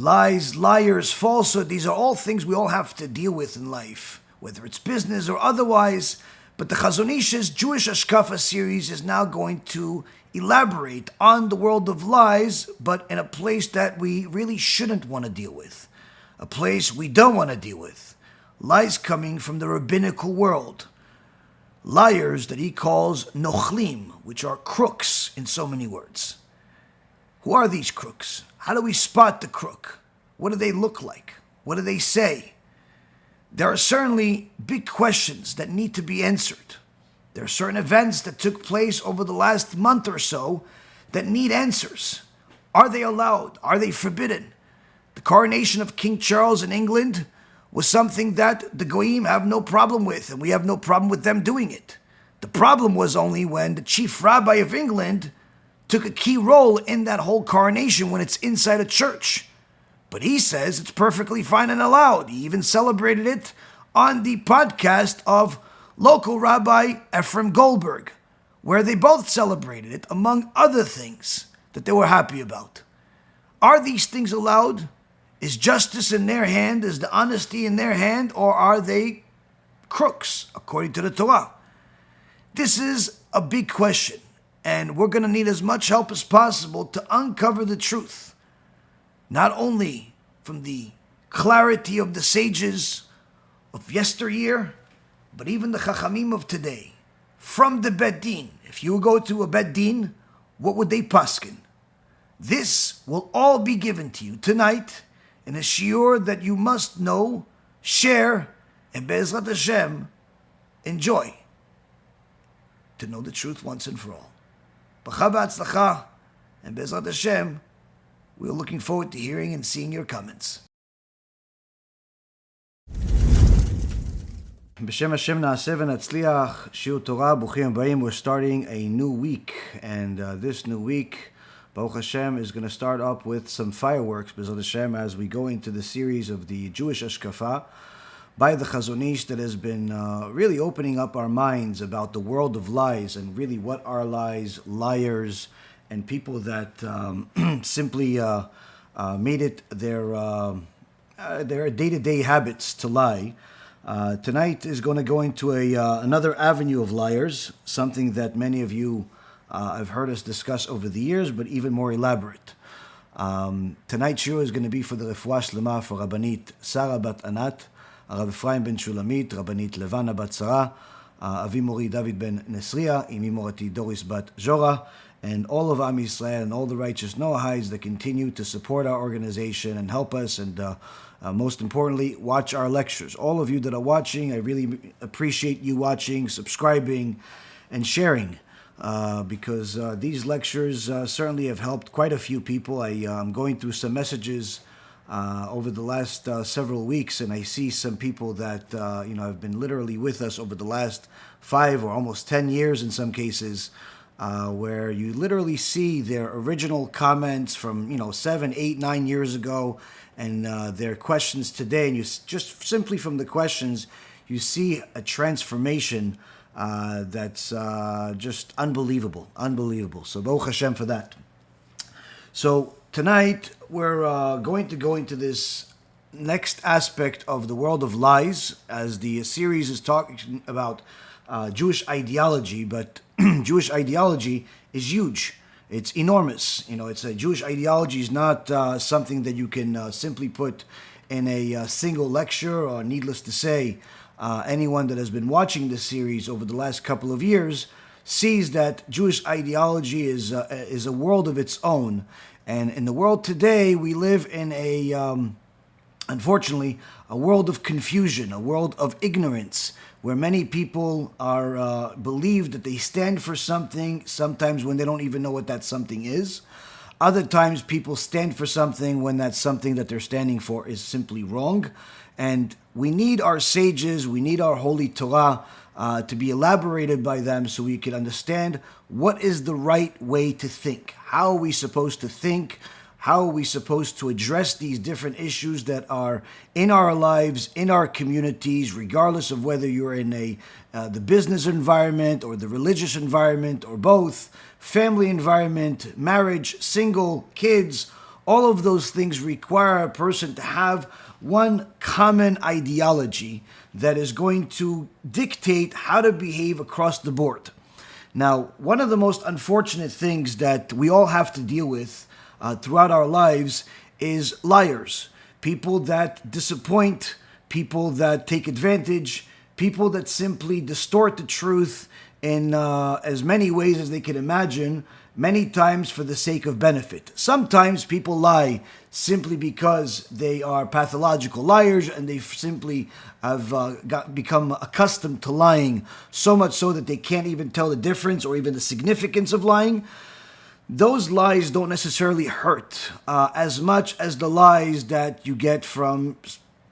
Lies, liars, falsehood, these are all things we all have to deal with in life, whether it's business or otherwise. But the Chazon Ish's Jewish HaShkafa series is now going to elaborate on the world of lies, but in a place that we really shouldn't want to deal with, a place we don't want to deal with. Lies coming from the rabbinical world. Liars that he calls nochlim, which are crooks in so many words. Who are these crooks? How do we spot the crook? What do they look like? What do they say? There are certainly big questions that need to be answered. There are certain events that took place over the last month or so that need answers. Are they allowed? Are they forbidden? The coronation of King Charles in England was something that the Goyim have no problem with, and we have no problem with them doing it. The problem was only when the chief rabbi of England took a key role in that whole coronation when it's inside a church. But he says it's perfectly fine and allowed. He even celebrated it on the podcast of local Rabbi Efram Goldberg, where they both celebrated it, among other things that they were happy about. Are these things allowed? Is justice in their hand? Is the honesty in their hand? Or are they crooks, according to the Torah? This is a big question, and we're going to need as much help as possible to uncover the truth, not only from the clarity of the sages of yesteryear, but even the Chachamim of today. From the Bet Din, if you go to a Bet Din, what would they paskin? This will all be given to you tonight in a shiur that you must know, share, and Be'ezrat Hashem, enjoy to know the truth once and for all. B'cha b'atzlacha, and Be'ezrat Hashem, we're looking forward to hearing and seeing your comments. B'shem Hashem na'aseh v'natzliach, shiur Torah, bruchim habayim. We're starting a new week, and this new week, Baruch Hashem, is going to start up with some fireworks, B'ezrat Hashem, as we go into the series of the Jewish HaShkafa by the Chazon Ish that has been really opening up our minds about the world of lies, and really what are lies, liars, and people that simply made it their day-to-day habits to lie. Tonight is going to go into another avenue of liars, something that many of you have heard us discuss over the years, but even more elaborate. Tonight's shiur is going to be for the refuah shlema for Rabbanit Sarah bat Anat, Rav Efraim ben Shulamit, Rabbanit Levana bat Sarah, Avi Mori David ben Nesria, Imi Morati Doris bat Zora, and all of Am Yisrael and all the righteous Noahides that continue to support our organization and help us, and most importantly, watch our lectures. All of you that are watching, I really appreciate you watching, subscribing, and sharing. Because these lectures certainly have helped quite a few people. I'm going through some messages over the last several weeks, and I see some people that have been literally with us over the last 5 or almost 10 years in some cases, where you literally see their original comments from 7, 8, 9 years ago, and their questions today, and you just simply from the questions you see a transformation that's just unbelievable. So Baruch Hashem for that. So tonight we're going to go into this next aspect of the world of lies, as the series is talking about Jewish ideology, but Jewish ideology is huge. It's enormous. It's a Jewish ideology is not something that you can simply put in a single lecture, or needless to say, anyone that has been watching this series over the last couple of years sees that Jewish ideology is a world of its own. And in the world today, we live in unfortunately, a world of confusion, a world of ignorance, where many people are believe that they stand for something, sometimes when they don't even know what that something is. Other times, people stand for something when that something that they're standing for is simply wrong. And we need our sages, we need our holy Torah to be elaborated by them, so we can understand what is the right way to think. How are we supposed to think? How are we supposed to address these different issues that are in our lives, in our communities, regardless of whether you're in the business environment or the religious environment or both, family environment, marriage, single, kids, all of those things require a person to have one common ideology that is going to dictate how to behave across the board. Now, one of the most unfortunate things that we all have to deal with throughout our lives is liars. People that disappoint, people that take advantage, people that simply distort the truth in as many ways as they can imagine, many times for the sake of benefit. Sometimes people lie simply because they are pathological liars and they simply have become accustomed to lying, so much so that they can't even tell the difference or even the significance of lying. Those lies don't necessarily hurt as much as the lies that you get from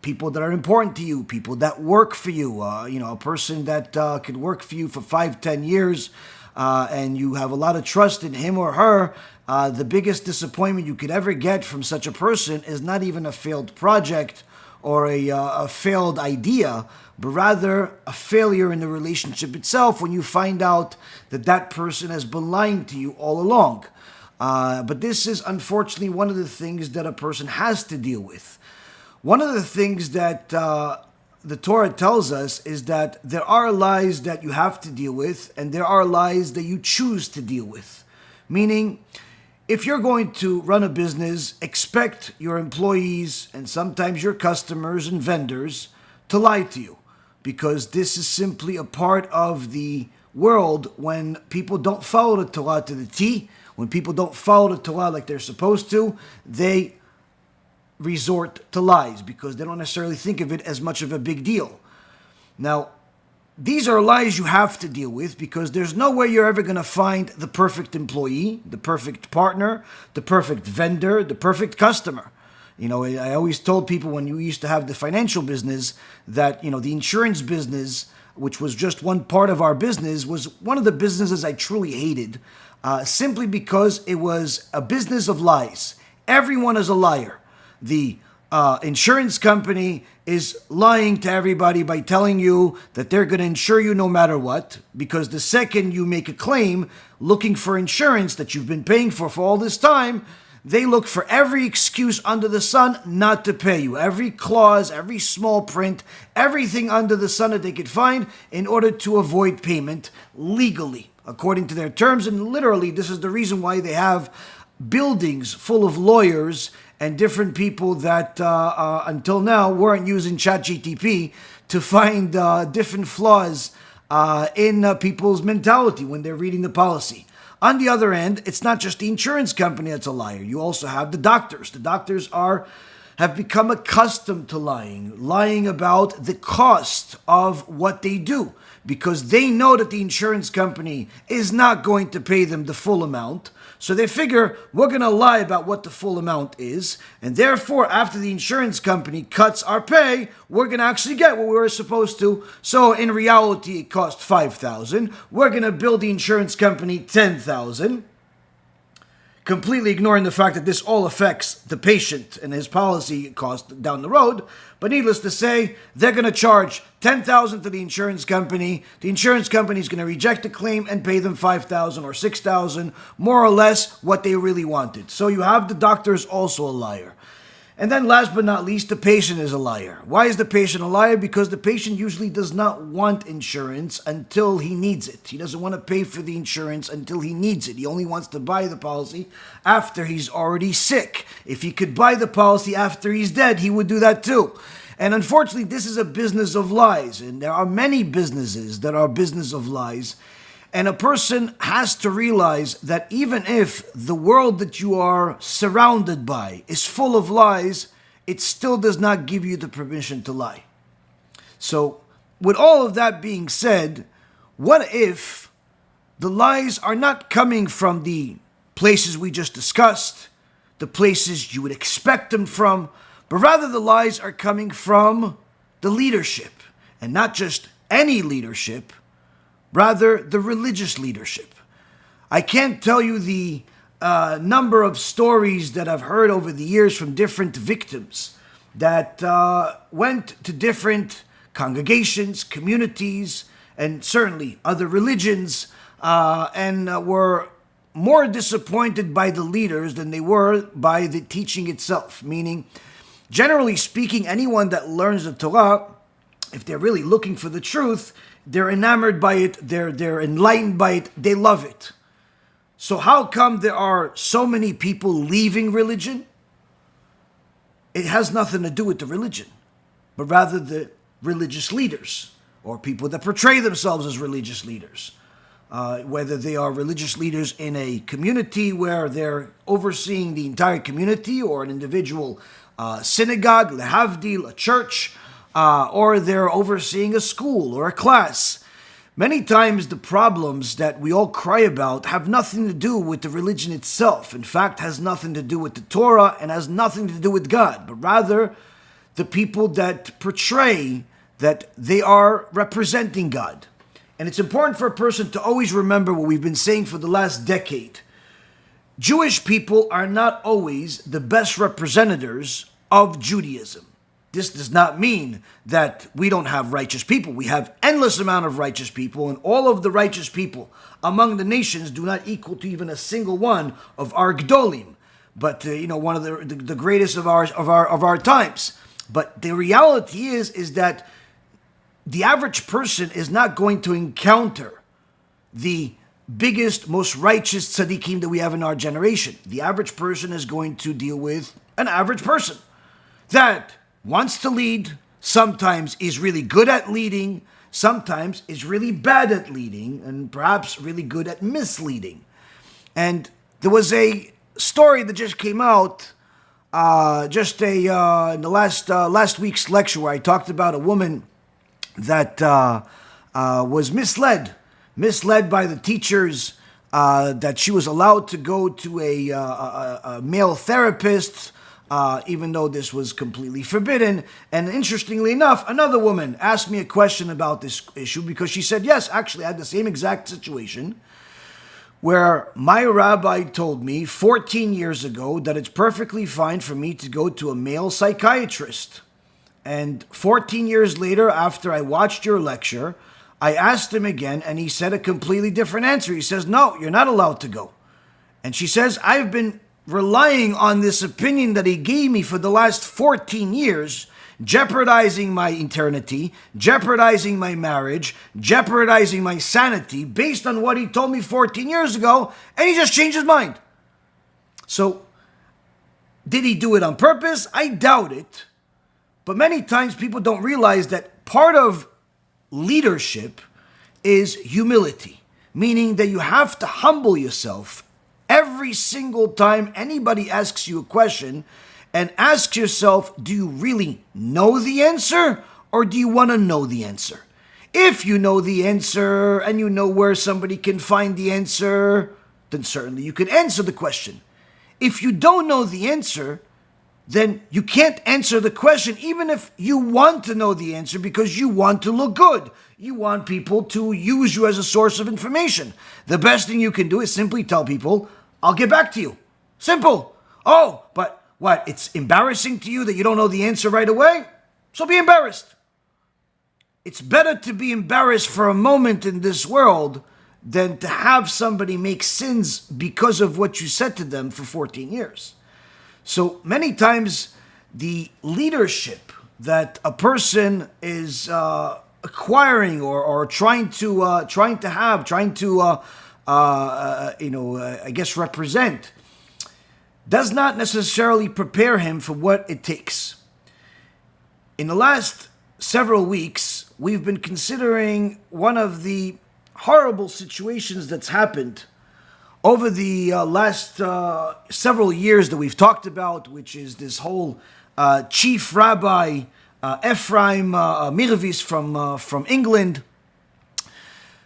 people that are important to you, people that work for you. A person that could work for you for 5-10 years, and you have a lot of trust in him or her. The biggest disappointment you could ever get from such a person is not even a failed project or a failed idea, but rather a failure in the relationship itself when you find out that that person has been lying to you all along. But this is unfortunately one of the things that a person has to deal with. One of the things that the Torah tells us is that there are lies that you have to deal with, and there are lies that you choose to deal with. Meaning, if you're going to run a business, expect your employees and sometimes your customers and vendors to lie to you, because this is simply a part of the world when people don't follow the Torah to the T. When people don't follow the Torah like they're supposed to, they resort to lies because they don't necessarily think of it as much of a big deal. Now, these are lies you have to deal with because there's no way you're ever going to find the perfect employee, the perfect partner, the perfect vendor, the perfect customer. I always told people when you used to have the financial business that, the insurance business, which was just one part of our business, was one of the businesses I truly hated, simply because it was a business of lies. Everyone is a liar. The insurance company is lying to everybody by telling you that they're going to insure you no matter what, because the second you make a claim looking for insurance that you've been paying for all this time, they look for every excuse under the sun not to pay you. Every clause, every small print, everything under the sun that they could find in order to avoid payment legally, according to their terms. And literally, this is the reason why they have buildings full of lawyers and different people that until now weren't using ChatGTP to find different flaws in people's mentality when they're reading the policy. On the other end, it's not just the insurance company that's a liar. You also have the doctors. The doctors have become accustomed to lying about the cost of what they do, because they know that the insurance company is not going to pay them the full amount. So they figure, we're going to lie about what the full amount is, and therefore, after the insurance company cuts our pay, we're going to actually get what we were supposed to. So in reality, it cost $5,000. We're going to bill the insurance company $10,000, completely ignoring the fact that this all affects the patient and his policy cost down the road. But needless to say, they're going to charge $10,000 to the insurance company. The insurance company is going to reject the claim and pay them $5,000 or $6,000, more or less what they really wanted. So you have the doctor is also a liar. And then last but not least, the patient is a liar. Why is the patient a liar? Because the patient usually does not want insurance until he needs it. He doesn't want to pay for the insurance until he needs it. He only wants to buy the policy after he's already sick. If he could buy the policy after he's dead, he would do that too. And unfortunately, this is a business of lies. And there are many businesses that are business of lies. And a person has to realize that even if the world that you are surrounded by is full of lies, it still does not give you the permission to lie. So, with all of that being said, what if the lies are not coming from the places we just discussed, the places you would expect them from, but rather the lies are coming from the leadership, and not just any leadership, rather the religious leadership. I can't tell you the number of stories that I've heard over the years from different victims that went to different congregations, communities, and certainly other religions, and were more disappointed by the leaders than they were by the teaching itself. Meaning, generally speaking, anyone that learns the Torah, if they're really looking for the truth, they're enamored by it, they're enlightened by it, they love it. So how come there are so many people leaving religion? It has nothing to do with the religion, but rather the religious leaders, or people that portray themselves as religious leaders. Whether they are religious leaders in a community where they're overseeing the entire community, or an individual synagogue, lehavdil, a church, or they're overseeing a school or a class. Many times the problems that we all cry about have nothing to do with the religion itself. In fact, has nothing to do with the Torah and has nothing to do with God, but rather the people that portray that they are representing God. And it's important for a person to always remember what we've been saying for the last decade. Jewish people are not always the best representatives of Judaism. This does not mean that we don't have righteous people. We have endless amount of righteous people, and all of the righteous people among the nations do not equal to even a single one of our Gadolim. But one of the greatest of our times. But the reality is that the average person is not going to encounter the biggest, most righteous tzaddikim that we have in our generation. The average person is going to deal with an average person that wants to lead, sometimes is really good at leading, sometimes is really bad at leading, and perhaps really good at misleading. And there was a story that just came out in the last week's lecture, where I talked about a woman that was misled by the teachers, that she was allowed to go to a male therapist, even though this was completely forbidden. And interestingly enough, another woman asked me a question about this issue, because she said, yes, actually I had the same exact situation, where my rabbi told me 14 years ago that it's perfectly fine for me to go to a male psychiatrist. And 14 years later, after I watched your lecture, I asked him again, and he said a completely different answer. He says, no, you're not allowed to go. And she says, I've been relying on this opinion that he gave me for the last 14 years, jeopardizing my eternity, jeopardizing my marriage, jeopardizing my sanity, based on what he told me 14 years ago, and he just changed his mind. So, did he do it on purpose? I doubt it. But many times people don't realize that part of leadership is humility, meaning that you have to humble yourself every single time anybody asks you a question, and ask yourself, do you really know the answer, or do you want to know the answer? If you know the answer and you know where somebody can find the answer, then certainly you can answer the question. If you don't know the answer, then you can't answer the question, even if you want to know the answer, because you want to look good. You want people to use you as a source of information. The best thing you can do is simply tell people, I'll get back to you. Simple. Oh, but what? It's embarrassing to you that you don't know the answer right away? So be embarrassed. It's better to be embarrassed for a moment in this world than to have somebody make sins because of what you said to them for 14 years. So many times the leadership that a person is acquiring or trying to represent, does not necessarily prepare him for what it takes. In the last several weeks, we've been considering one of the horrible situations that's happened over the last several years that we've talked about, which is this whole chief rabbi, Efram Mervis from England.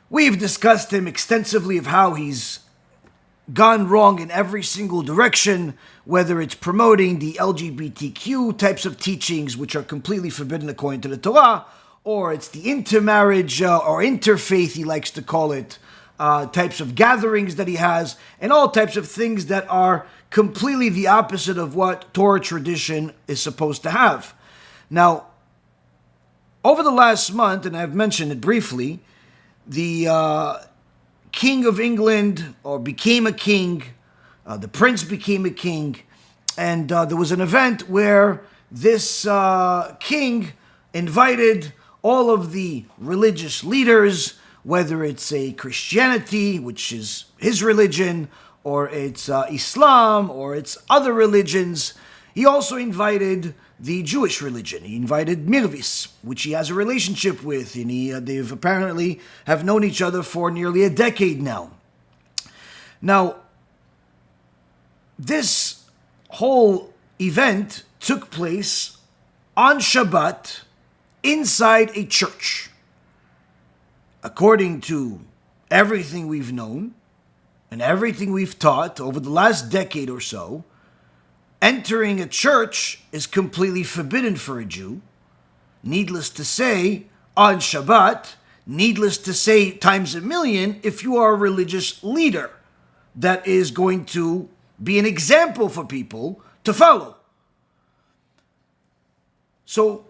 We've discussed him extensively of how he's gone wrong in every single direction, whether it's promoting the LGBTQ types of teachings, which are completely forbidden according to the Torah, or it's the intermarriage or interfaith, he likes to call it, types of gatherings that he has, and all types of things that are completely the opposite of what Torah tradition is supposed to have. Now, over the last month, and I've mentioned it briefly, the king of England, or became a king. The prince became a king. And there was an event where this king invited all of the religious leaders, whether it's a Christianity, which is his religion, or it's Islam, or it's other religions. He also invited the Jewish religion. He invited Mervis, which he has a relationship with, and they've apparently have known each other for nearly a decade now. Now, this whole event took place on Shabbat inside a church. According to everything we've known and everything we've taught over the last decade or so, entering a church is completely forbidden for a Jew. Needless to say, on Shabbat, needless to say times a million, if you are a religious leader that is going to be an example for people to follow. So,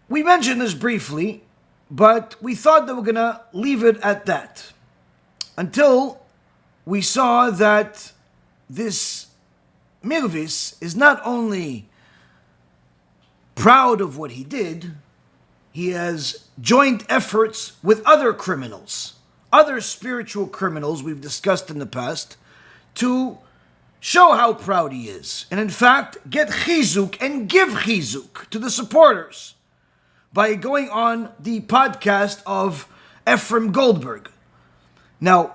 we mentioned this briefly, but we thought that we're going to leave it at that. Until we saw that this Mervis is not only proud of what he did, he has joined efforts with other criminals, other spiritual criminals we've discussed in the past, to show how proud he is. And in fact, get chizuk and give chizuk to the supporters by going on the podcast of Efram Goldberg. Now,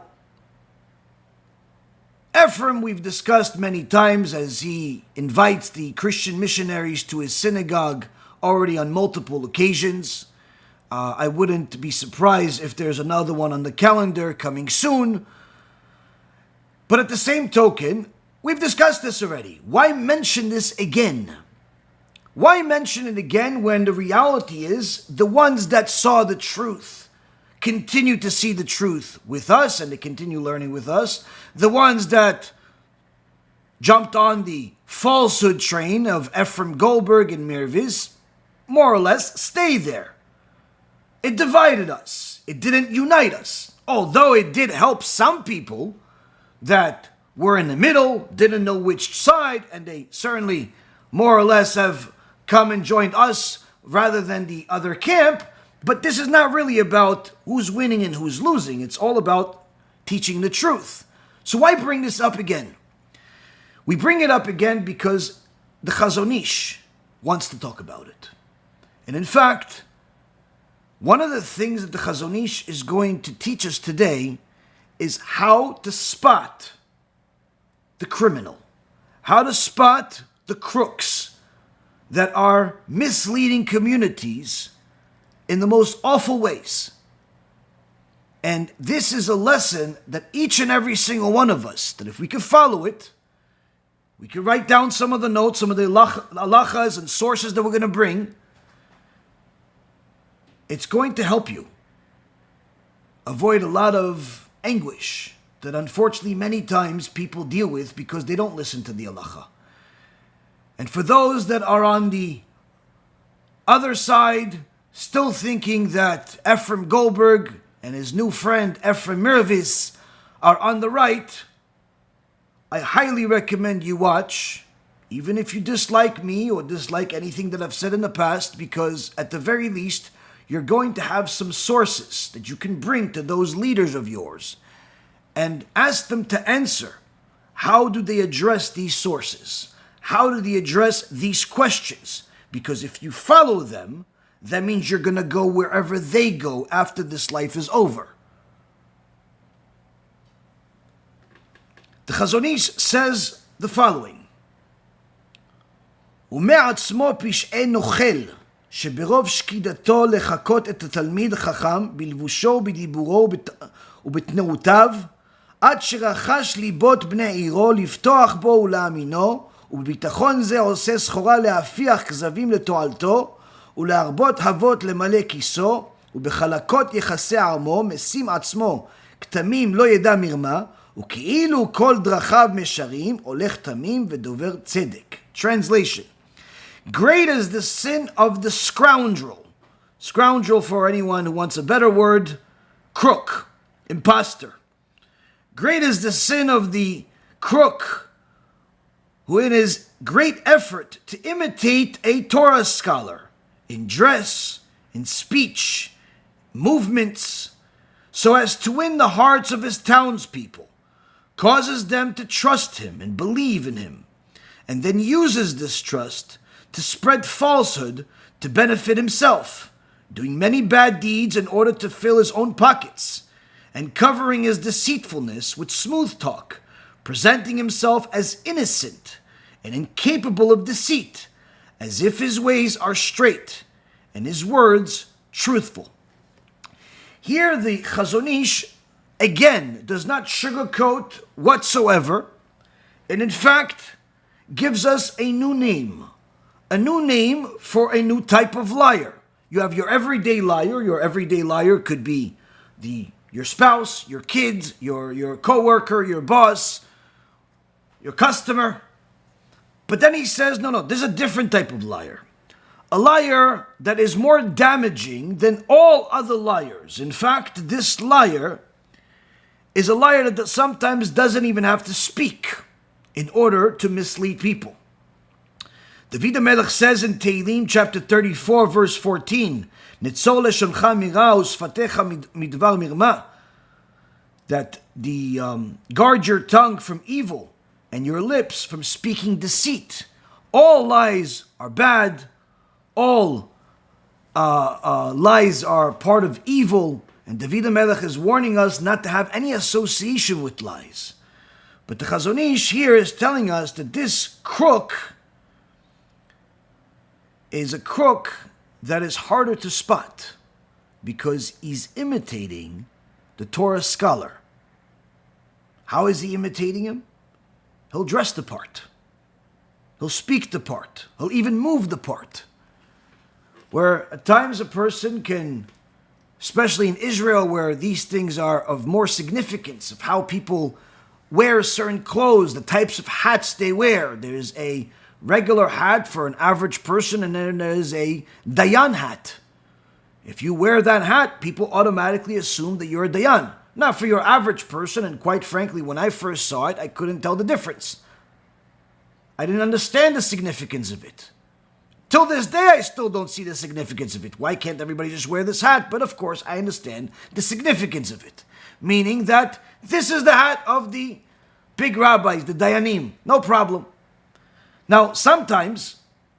Efram, we've discussed many times as he invites the Christian missionaries to his synagogue already on multiple occasions. I wouldn't be surprised if there's another one on the calendar coming soon. But at the same token, we've discussed this already. Why mention this again? Why mention it again when the reality is the ones that saw the truth continue to see the truth with us and they continue learning with us. The ones that jumped on the falsehood train of Efram Goldberg and Mervis more or less stay there. It divided us. It didn't unite us. Although it did help some people that were in the middle, didn't know which side, and they certainly more or less have come and joined us rather than the other camp. But this is not really about who's winning and who's losing. It's all about teaching the truth. So why bring this up again? We bring it up again because the Chazon Ish wants to talk about it. And in fact, one of the things that the Chazon Ish is going to teach us today is how to spot the criminal, how to spot the crooks that are misleading communities in the most awful ways. And this is a lesson that each and every single one of us, that if we could follow it, we could write down some of the notes, some of the halachas and sources that we're going to bring. It's going to help you avoid a lot of anguish that unfortunately many times people deal with because they don't listen to the halacha. And for those that are on the other side, still thinking that Efram Goldberg and his new friend Efram Mervis are on the right, I highly recommend you watch, even if you dislike me or dislike anything that I've said in the past, because at the very least, you're going to have some sources that you can bring to those leaders of yours and ask them to answer. How do they address these sources? How do they address these questions? Because if you follow them, that means you're going to go wherever they go after this life is over. The Chazon Ish says the following: ומעצמו פשעי נוכל שברוב שקידתו לחקות את התלמיד החכם בלבושו ובדיבורו ובתנועותיו עד שרחש ליבות בני עירו לפתוח בו ולהאמינו, ובביטחון זה עושה סחורה להפיח כזבים לתועלתו ולהרבות הבות למלא כיסו, ובחלקות יחסי עמו משים עצמו כתמים לא ידע מרמה, וכאילו כל דרכיו משרים, הולך תמים ודובר צדק. Translation: great is the sin of the scoundrel. Scoundrel, for anyone who wants a better word, crook, imposter. Great is the sin of the crook, who in his great effort to imitate a Torah scholar in dress, in speech, movements, so as to win the hearts of his townspeople, causes them to trust him and believe in him, and then uses this trust to spread falsehood to benefit himself, doing many bad deeds in order to fill his own pockets, and covering his deceitfulness with smooth talk, presenting himself as innocent and incapable of deceit, as if his ways are straight and his words truthful. Here the Chazon Ish again does not sugarcoat whatsoever, and in fact gives us a new name for a new type of liar. You have your everyday liar. Your everyday liar could be your spouse, your kids, your co-worker, your boss, your customer. But then he says, no, there's a different type of liar. A liar that is more damaging than all other liars. In fact, this liar is a liar that sometimes doesn't even have to speak in order to mislead people. David HaMelech says in Tehillim chapter 34 verse 14, Nitzol leshoncha mira usfatecha midvar mirma, that guard your tongue from evil and your lips from speaking deceit. All lies are bad. All lies are part of evil. And David HaMelech is warning us not to have any association with lies. But the Chazon Ish here is telling us that this crook is a crook that is harder to spot because he's imitating the Torah scholar. How is he imitating him? He'll dress the part. He'll speak the part. He'll even move the part. Where at times a person can, especially in Israel where these things are of more significance, of how people wear certain clothes, the types of hats they wear. There's a regular hat for an average person, and then there's a Dayan hat. If you wear that hat, people automatically assume that you're a Dayan. Not for your average person, and quite frankly, when I first saw it, I couldn't tell the difference. I didn't understand the significance of it. Till this day, I still don't see the significance of it. Why can't everybody just wear this hat? But of course, I understand the significance of it. Meaning that this is the hat of the big rabbis, the Dayanim. No problem. Now, sometimes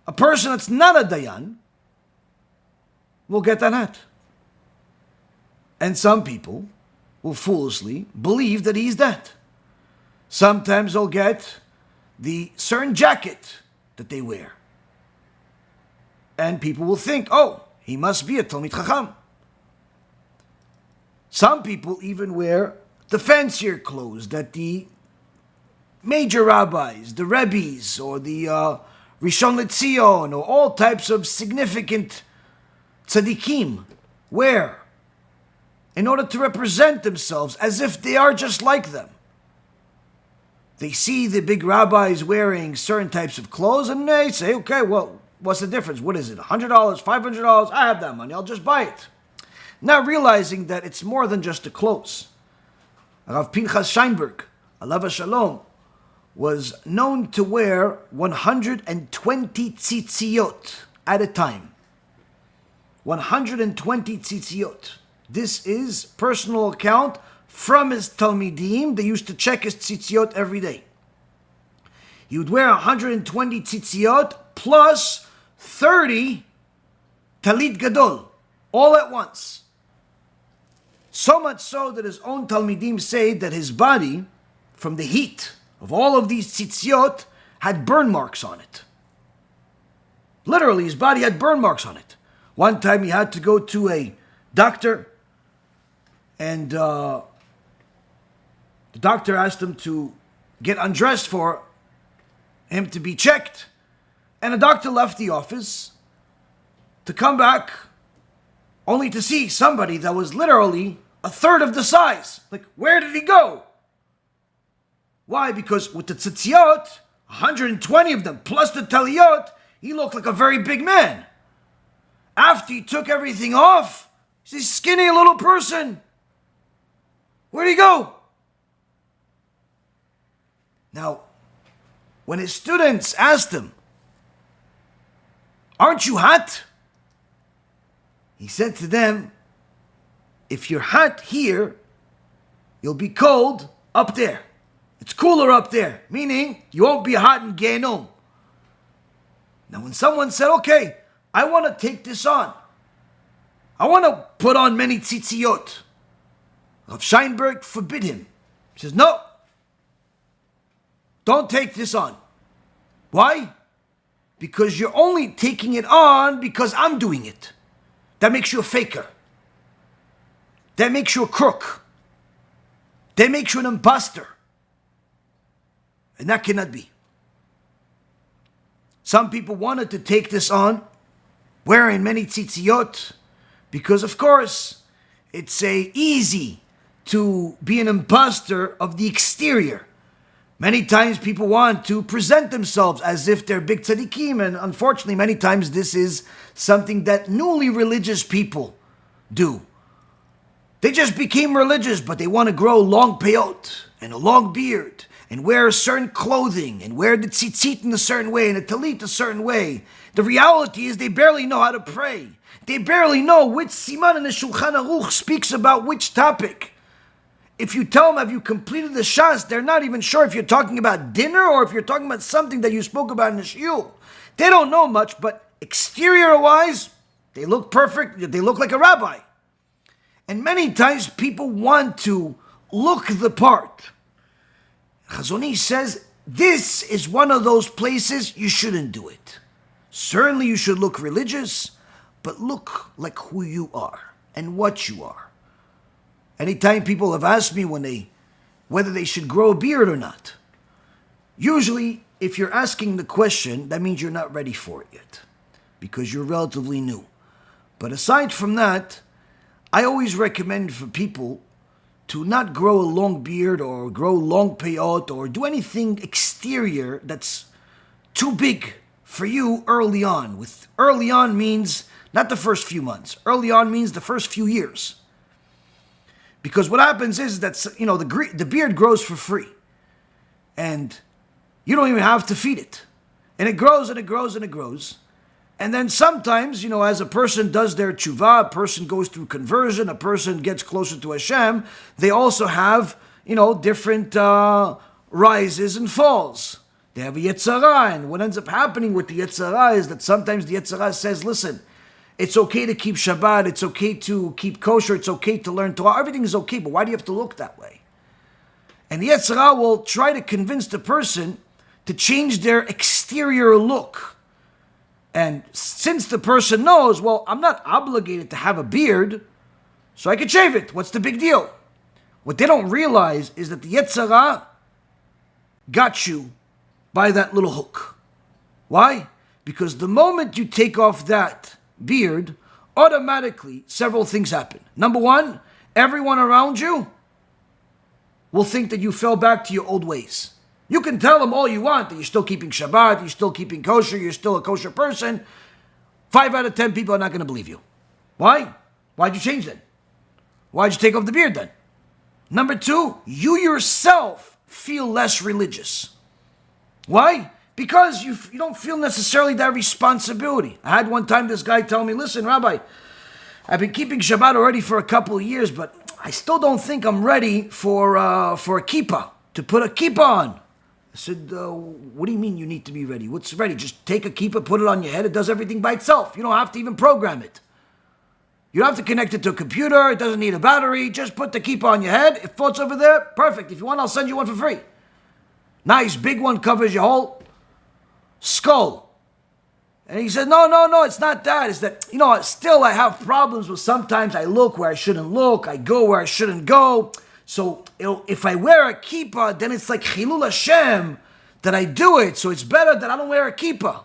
a person that's not a Dayan will get that hat. And some people will foolishly believe that he's that. Sometimes they'll get the certain jacket that they wear. And people will think, oh, he must be a Talmid Chacham. Some people even wear the fancier clothes that the major rabbis, the Rabbis, or the Rishon LeZion, or all types of significant tzaddikim wear in order to represent themselves as if they are just like them. They see the big rabbis wearing certain types of clothes and they say, okay, well, what's the difference? What is it? $100, $500? I have that money. I'll just buy it. Not realizing that it's more than just the clothes. Rav Pinchas Scheinberg, alav shalom, was known to wear 120 tzitziot at a time. 120 tzitziot. This is personal account from his Talmidim. They used to check his tzitziot every day. He would wear 120 tzitziot plus 30 talit gadol, all at once. So much so that his own Talmidim say that his body, from the heat of all of these tzitziot, had burn marks on it. Literally, his body had burn marks on it. One time he had to go to a doctor, and the doctor asked him to get undressed for him to be checked. And the doctor left the office to come back only to see somebody that was literally a third of the size. Like, where did he go? Why? Because with the tzitziot, 120 of them, plus the taliyot, he looked like a very big man. After he took everything off, he's a skinny little person. Where'd he go? Now, when his students asked him, aren't you hot? He said to them, if you're hot here, you'll be cold up there. It's cooler up there, meaning you won't be hot in Gehenom. Now when someone said, okay, I want to take this on. I want to put on many Tzitziot. Rav Scheinberg forbid him. He says, no, don't take this on. Why? Because you're only taking it on because I'm doing it. That makes you a faker. That makes you a crook. That makes you an imposter. And that cannot be. Some people wanted to take this on, wearing many tzitziot, because of course, it's easy to be an imposter of the exterior. Many times people want to present themselves as if they're big tzaddikim, and unfortunately many times this is something that newly religious people do. They just became religious, but they want to grow long peyot and a long beard and wear a certain clothing and wear the tzitzit in a certain way and a talit a certain way. The reality is they barely know how to pray. They barely know which siman in the Shulchan Aruch speaks about which topic. If you tell them, have you completed the shas, they're not even sure if you're talking about dinner or if you're talking about something that you spoke about in the shiur. They don't know much, but exterior-wise, they look perfect. They look like a rabbi. And many times people want to look the part. Chazon Ish says, this is one of those places you shouldn't do it. Certainly you should look religious, but look like who you are and what you are. Anytime people have asked me whether they should grow a beard or not, usually if you're asking the question, that means you're not ready for it yet, because you're relatively new. But aside from that, I always recommend for people to not grow a long beard or grow long peyot or do anything exterior that's too big for you early on. With early on means not the first few months. Early on means the first few years. Because what happens is that, the beard grows for free. And you don't even have to feed it. And it grows and it grows and it grows. And then sometimes, as a person does their tshuva, a person goes through conversion, a person gets closer to Hashem, they also have, different rises and falls. They have a Yetzirah, and what ends up happening with the Yetzirah is that sometimes the Yetzirah says, listen, it's okay to keep Shabbat, it's okay to keep kosher, it's okay to learn Torah, everything is okay, but why do you have to look that way? And the Yetzirah will try to convince the person to change their exterior look. And since the person knows, well, I'm not obligated to have a beard, so I can shave it. What's the big deal? What they don't realize is that the Yetzirah got you by that little hook. Why? Because the moment you take off that beard, automatically several things happen. Number one, everyone around you will think that you fell back to your old ways. You can tell them all you want that you're still keeping Shabbat, you're still keeping kosher, you're still a kosher person. 5 out of 10 people are not going to believe you. Why? Why'd you change then? Why'd you take off the beard then? Number 2, you yourself feel less religious. Why? Because you don't feel necessarily that responsibility. I had one time this guy tell me, listen, Rabbi, I've been keeping Shabbat already for a couple of years, but I still don't think I'm ready for a kippah, to put a kippah on. I said, what do you mean you need to be ready? What's ready? Just take a kippah, put it on your head. It does everything by itself. You don't have to even program it. You don't have to connect it to a computer. It doesn't need a battery. Just put the kippah on your head. It floats over there. Perfect. If you want, I'll send you one for free. Nice, big one, covers your whole skull. And he said, no, it's not that. It's that, still I have problems with sometimes I look where I shouldn't look. I go where I shouldn't go. So if I wear a kippah, then it's like Chilul Hashem that I do it. So it's better that I don't wear a kippah.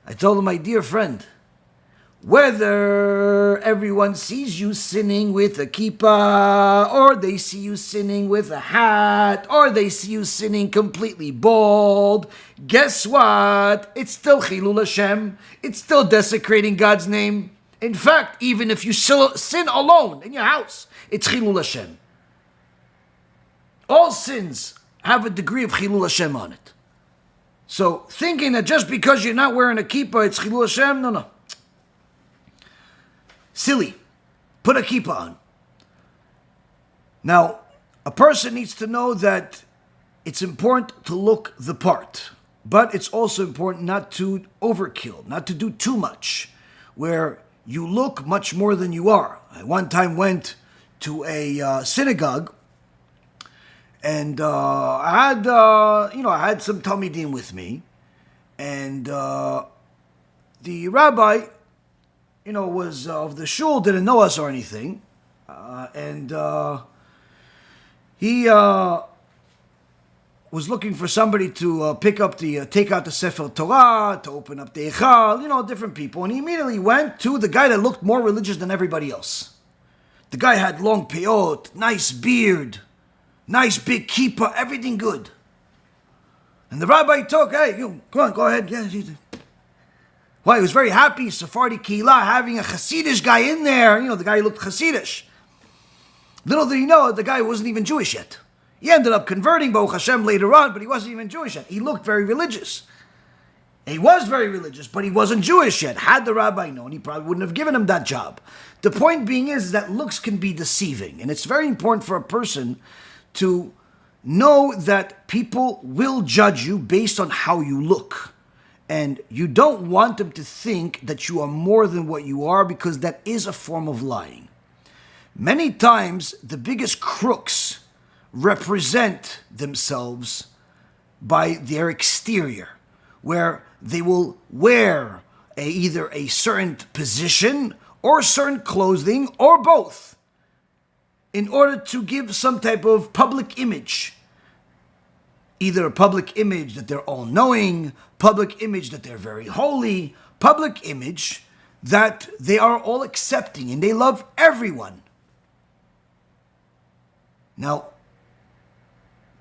I told him, my dear friend, whether everyone sees you sinning with a kippah, or they see you sinning with a hat, or they see you sinning completely bald, guess what? It's still Chilul Hashem. It's still desecrating God's name. In fact, even if you sin alone in your house, it's Chilul Hashem. All sins have a degree of Chilul Hashem on it. So thinking that just because you're not wearing a kippah, it's Chilul Hashem, no. Silly. Put a kippah on. Now, a person needs to know that it's important to look the part, but it's also important not to overkill, not to do too much, where you look much more than you are. I one time went to a synagogue, and I had some talmidim with me, and the rabbi, was of the shul, didn't know us or anything, and he was looking for somebody to take out the Sefer Torah, to open up the Echal, different people. And he immediately went to the guy that looked more religious than everybody else. The guy had long peyot, nice beard, nice big kippah, everything good. And the rabbi took, hey, you, come on, go ahead. Yeah. Well, he was very happy, Sephardi Kehillah, having a Hasidish guy in there. The guy looked Hasidish. Little did he know, the guy wasn't even Jewish yet. He ended up converting, Baruch Hashem, later on, but he wasn't even Jewish yet. He looked very religious. He was very religious, but he wasn't Jewish yet. Had the rabbi known, he probably wouldn't have given him that job. The point being is that looks can be deceiving, and it's very important for a person to know that people will judge you based on how you look. And you don't want them to think that you are more than what you are, because that is a form of lying. Many times, the biggest crooks represent themselves by their exterior, where they will wear either a certain position or certain clothing or both in order to give some type of public image. Either a public image that they're all-knowing, public image that they're very holy, public image that they are all accepting and they love everyone. Now,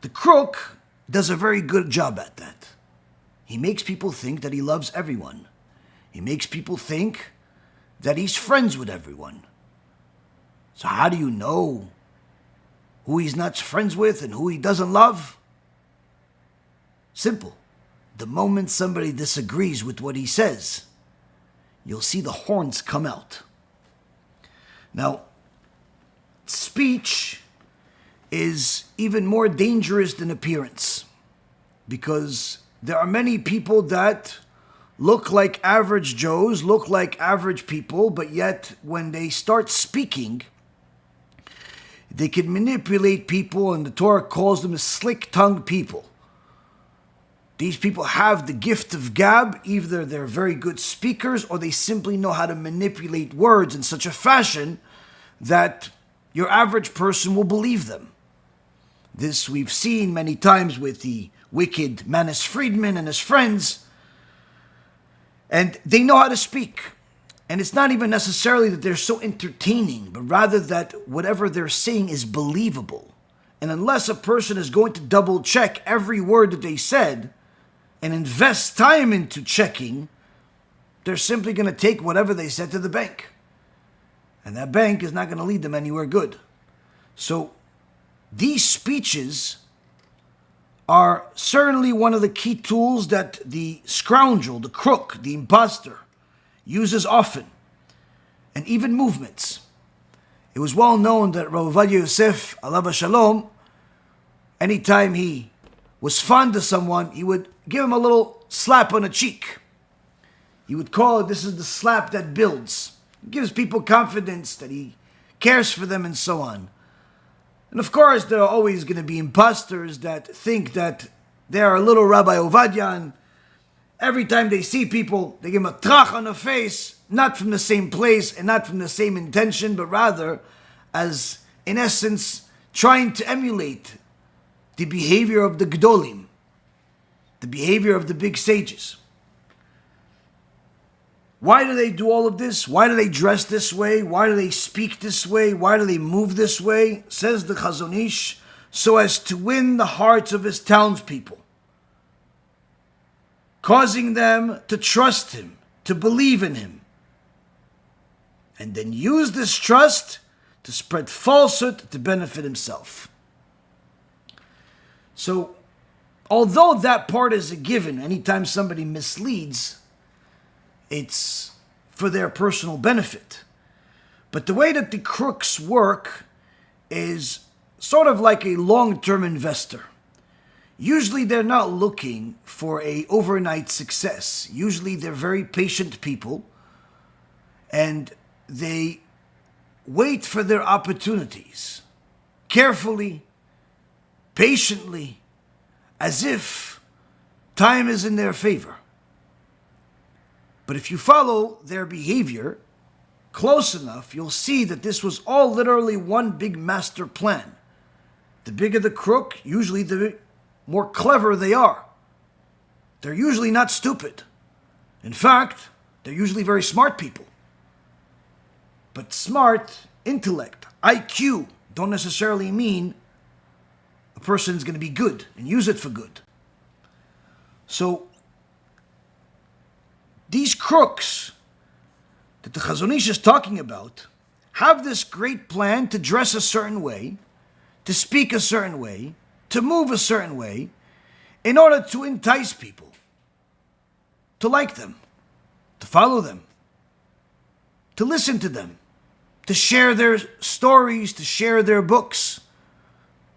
the crook does a very good job at that. He makes people think that he loves everyone. He makes people think that he's friends with everyone. So how do you know who he's not friends with and who he doesn't love? Simple. The moment somebody disagrees with what he says, you'll see the horns come out. Now, speech is even more dangerous than appearance, because there are many people that look like average Joes, look like average people, but yet when they start speaking, they can manipulate people, and the Torah calls them slick-tongued people. These people have the gift of gab. Either they're very good speakers or they simply know how to manipulate words in such a fashion that your average person will believe them. This we've seen many times with the wicked Manis Friedman and his friends. And they know how to speak. And it's not even necessarily that they're so entertaining, but rather that whatever they're saying is believable. And unless a person is going to double check every word that they said and invest time into checking, they're simply going to take whatever they said to the bank. And that bank is not going to lead them anywhere good. So these speeches are certainly one of the key tools that the scoundrel, the crook, the imposter uses often. And even movements. It was well known that Ovadia Yosef, alav shalom, anytime he was fond of someone, he would give him a little slap on the cheek. He would call it, this is the slap that builds. It gives people confidence that he cares for them and so on. And of course, there are always going to be imposters that think that they are a little Rabbi Ovadia, and every time they see people, they give them a trach on the face, not from the same place and not from the same intention, but rather as, in essence, trying to emulate the behavior of the Gadolim, the behavior of the big sages. Why do they do all of this? Why do they dress this way? Why do they speak this way? Why do they move this way? Says the Chazon Ish, so as to win the hearts of his townspeople, causing them to trust him, to believe in him, and then use this trust to spread falsehood to benefit himself. So although that part is a given, anytime somebody misleads, it's for their personal benefit. But the way that the crooks work is sort of like a long-term investor. Usually they're not looking for a overnight success. Usually they're very patient people, and they wait for their opportunities carefully, patiently, as if time is in their favor. But if you follow their behavior close enough, you'll see that this was all literally one big master plan. The bigger the crook, usually the more clever they are. They're usually not stupid. In fact, they're usually very smart people. But smart, intellect, IQ, don't necessarily mean a person's going to be good and use it for good. So, these crooks that the Chazon Ish is talking about have this great plan to dress a certain way, to speak a certain way, to move a certain way, in order to entice people, to like them, to follow them, to listen to them, to share their stories, to share their books,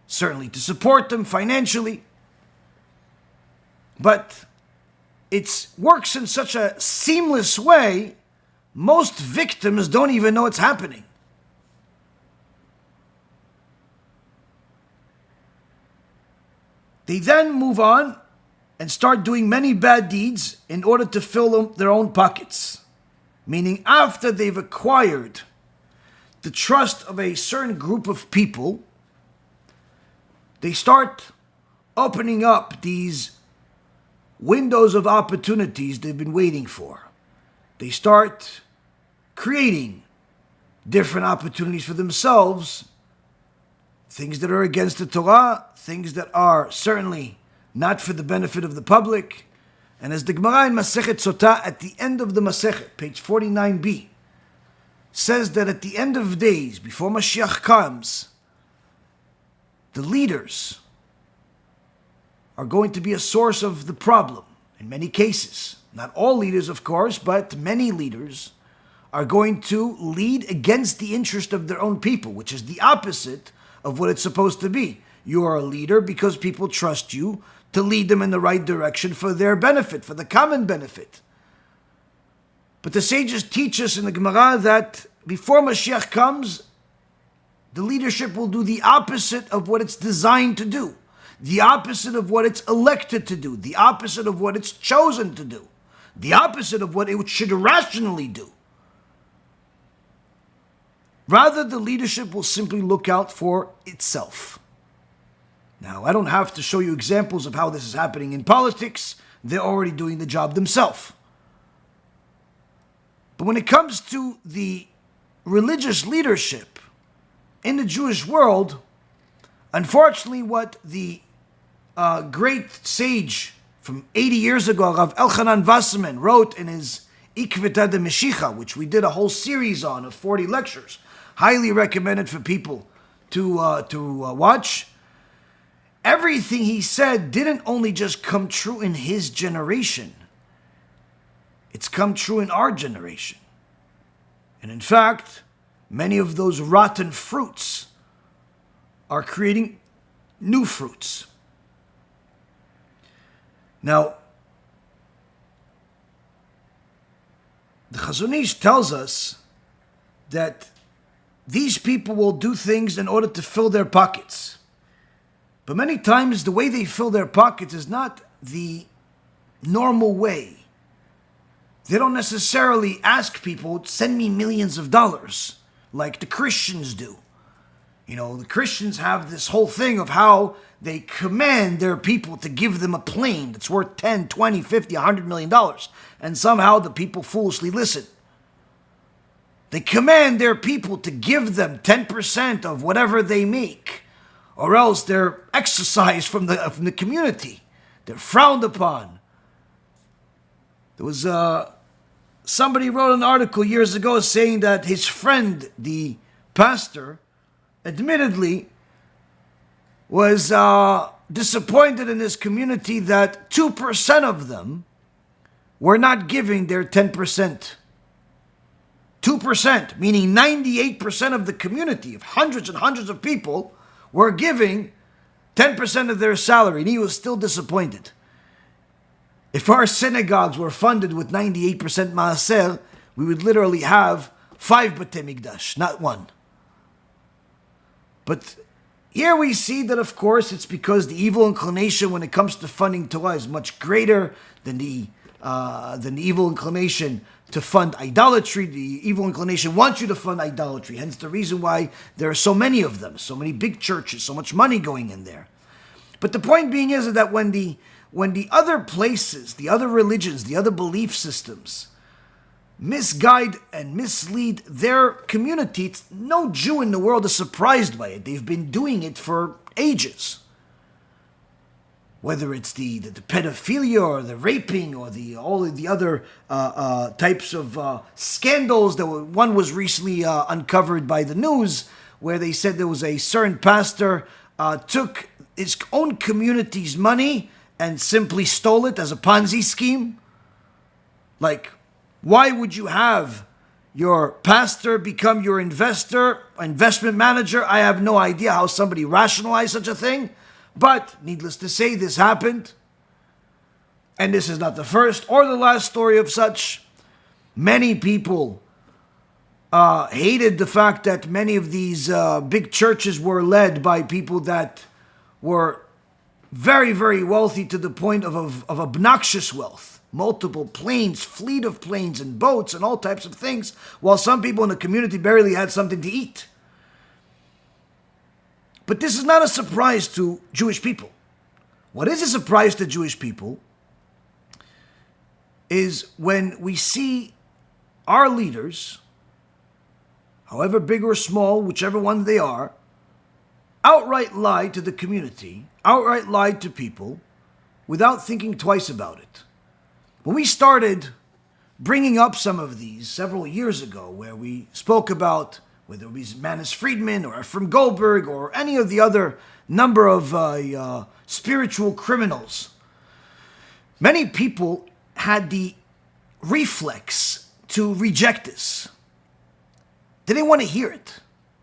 certainly to support them financially. But it works in such a seamless way, most victims don't even know it's happening. They then move on and start doing many bad deeds in order to fill their own pockets. Meaning after they've acquired the trust of a certain group of people, they start opening up these windows of opportunities they've been waiting for. They start creating different opportunities for themselves, things that are against the Torah, things that are certainly not for the benefit of the public. And as the Gemara in Masechet Sotah at the end of the Masechet, page 49b, says that at the end of days, before Mashiach comes, the leaders are going to be a source of the problem in many cases. Not all leaders, of course, but many leaders are going to lead against the interest of their own people, which is the opposite of what it's supposed to be. You are a leader because people trust you to lead them in the right direction for their benefit, for the common benefit. But the sages teach us in the Gemara that before Mashiach comes, the leadership will do the opposite of what it's designed to do, the opposite of what it's elected to do, the opposite of what it's chosen to do, the opposite of what it should rationally do. Rather, the leadership will simply look out for itself. Now, I don't have to show you examples of how this is happening in politics. They're already doing the job themselves. But when it comes to the religious leadership in the Jewish world, unfortunately what the great sage from 80 years ago, Rav Elchanan Wasserman, wrote in his Ikveta de Meshicha, which we did a whole series on of 40 lectures, highly recommended for people to watch. Everything he said didn't only just come true in his generation. It's come true in our generation. And in fact, many of those rotten fruits are creating new fruits. Now, the Chazon Ish tells us that these people will do things in order to fill their pockets. But many times the way they fill their pockets is not the normal way. They don't necessarily ask people, send me millions of dollars, like the Christians do. You know, the Christians have this whole thing of how they command their people to give them a plane that's worth 10, 20, 50, $100 million. And somehow the people foolishly listen. They command their people to give them 10% of whatever they make, or else they're exorcised from the community. They're frowned upon. There was somebody wrote an article years ago saying that his friend, the pastor, admittedly was disappointed in this community that 2% of them were not giving their 10%. 2%, meaning 98% of the community, of hundreds and hundreds of people, were giving 10% of their salary, and he was still disappointed. If our synagogues were funded with 98% MUSSAR, we would literally have 5 Batei Mikdash, not 1. But here we see that, of course, it's because the evil inclination when it comes to funding Torah is much greater than the evil inclination to fund idolatry. The evil inclination wants you to fund idolatry, hence the reason why there are so many of them, so many big churches, so much money going in there. But the point being is that when the other places, the other religions, the other belief systems misguide and mislead their community, no Jew in the world is surprised by it. They've been doing it for ages. Whether it's the pedophilia or the raping or all of the other types of scandals. One was recently uncovered by the news where they said there was a certain pastor took his own community's money and simply stole it as a Ponzi scheme. Like, why would you have your pastor become your investment manager? I have no idea how somebody rationalized such a thing. But, needless to say, this happened. And this is not the first or the last story of such. Many people hated the fact that many of these big churches were led by people that were very, very wealthy to the point of obnoxious wealth. Multiple planes, fleet of planes and boats and all types of things, while some people in the community barely had something to eat. But this is not a surprise to Jewish people. What is a surprise to Jewish people is when we see our leaders, however big or small, whichever one they are, outright lie to the community, outright lie to people, without thinking twice about it. When we started bringing up some of these several years ago, where we spoke about whether it was Manis Friedman or Efram Goldberg or any of the other number of spiritual criminals, many people had the reflex to reject this. They didn't want to hear it.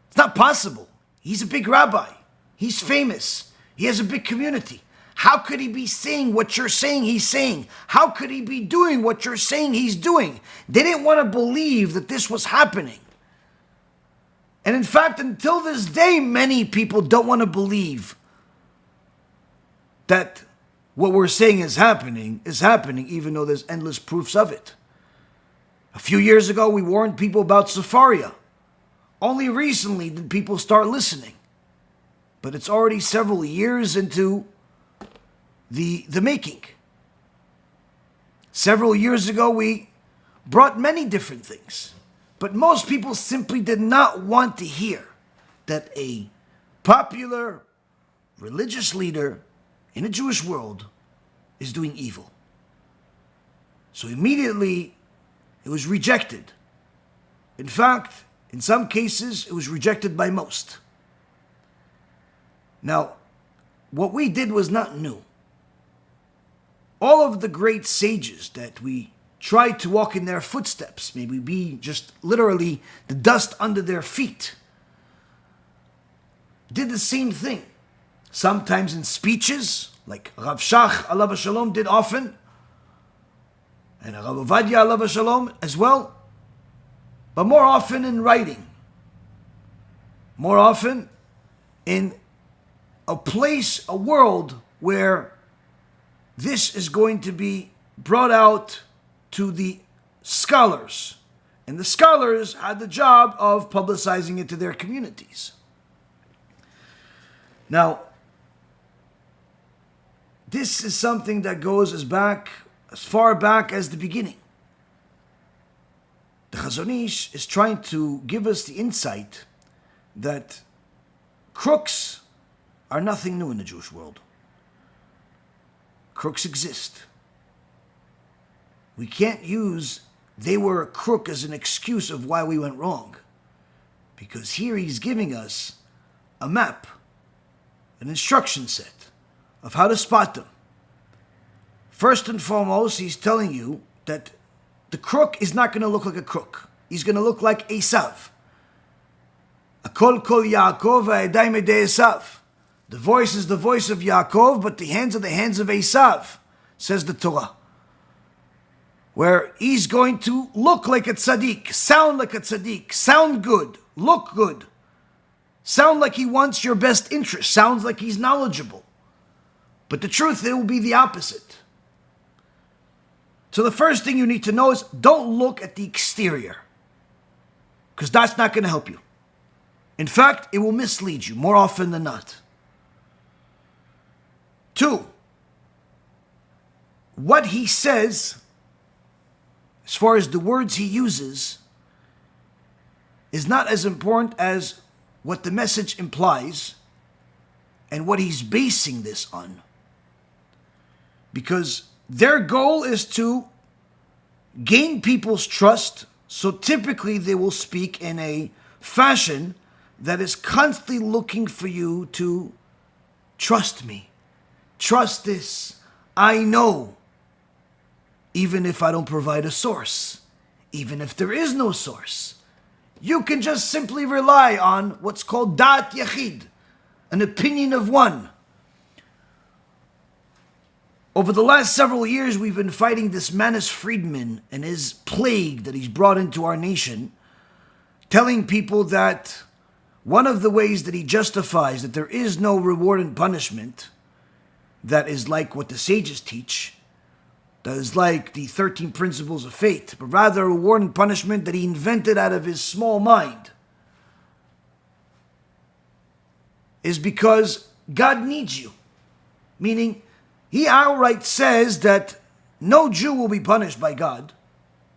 It's not possible. He's a big rabbi. He's famous. He has a big community. How could he be saying what you're saying he's saying? How could he be doing what you're saying he's doing? They didn't want to believe that this was happening. And in fact, until this day, many people don't want to believe that what we're saying is happening, even though there's endless proofs of it. A few years ago, we warned people about Sepharia. Only recently did people start listening. But it's already several years into the making. Several years ago, we brought many different things. But most people simply did not want to hear that a popular religious leader in a Jewish world is doing evil. So immediately it was rejected. In fact, in some cases, it was rejected by most. Now, what we did was not new. All of the great sages that we tried to walk in their footsteps, maybe be just literally the dust under their feet, did the same thing. Sometimes in speeches, like Rav Shach alav shalom did often, and Rav Ovadia alav shalom as well, but more often in writing, more often in a place, a world where this is going to be brought out to the scholars. And the scholars had the job of publicizing it to their communities. Now, this is something that goes as far back as the beginning. The Chazon Ish is trying to give us the insight that crooks are nothing new in the Jewish world. Crooks exist. We can't use they were a crook as an excuse of why we went wrong. Because here he's giving us a map, an instruction set of how to spot them. First and foremost, he's telling you that the crook is not going to look like a crook. He's going to look like Esav. Akol kol Yaakov ha'edayim edei Esav. The voice is the voice of Yaakov, but the hands are the hands of Esav, says the Torah. Where he's going to look like a tzaddik, sound like a tzaddik, sound good, look good, sound like he wants your best interest, sounds like he's knowledgeable. But the truth, it will be the opposite. So the first thing you need to know is don't look at the exterior, because that's not going to help you. In fact, it will mislead you more often than not. 2, what he says, as far as the words he uses, is not as important as what the message implies and what he's basing this on. Because their goal is to gain people's trust, so typically they will speak in a fashion that is constantly looking for you to trust me, trust this, I know, even if I don't provide a source, even if there is no source. You can just simply rely on what's called da'at yachid, an opinion of one. Over the last several years, we've been fighting this Manis Friedman and his plague that he's brought into our nation, telling people that one of the ways that he justifies that there is no reward and punishment that is like what the sages teach, that is like the 13 principles of fate, but rather a reward and punishment that he invented out of his small mind, is because God needs you. Meaning, he outright says that no Jew will be punished by God,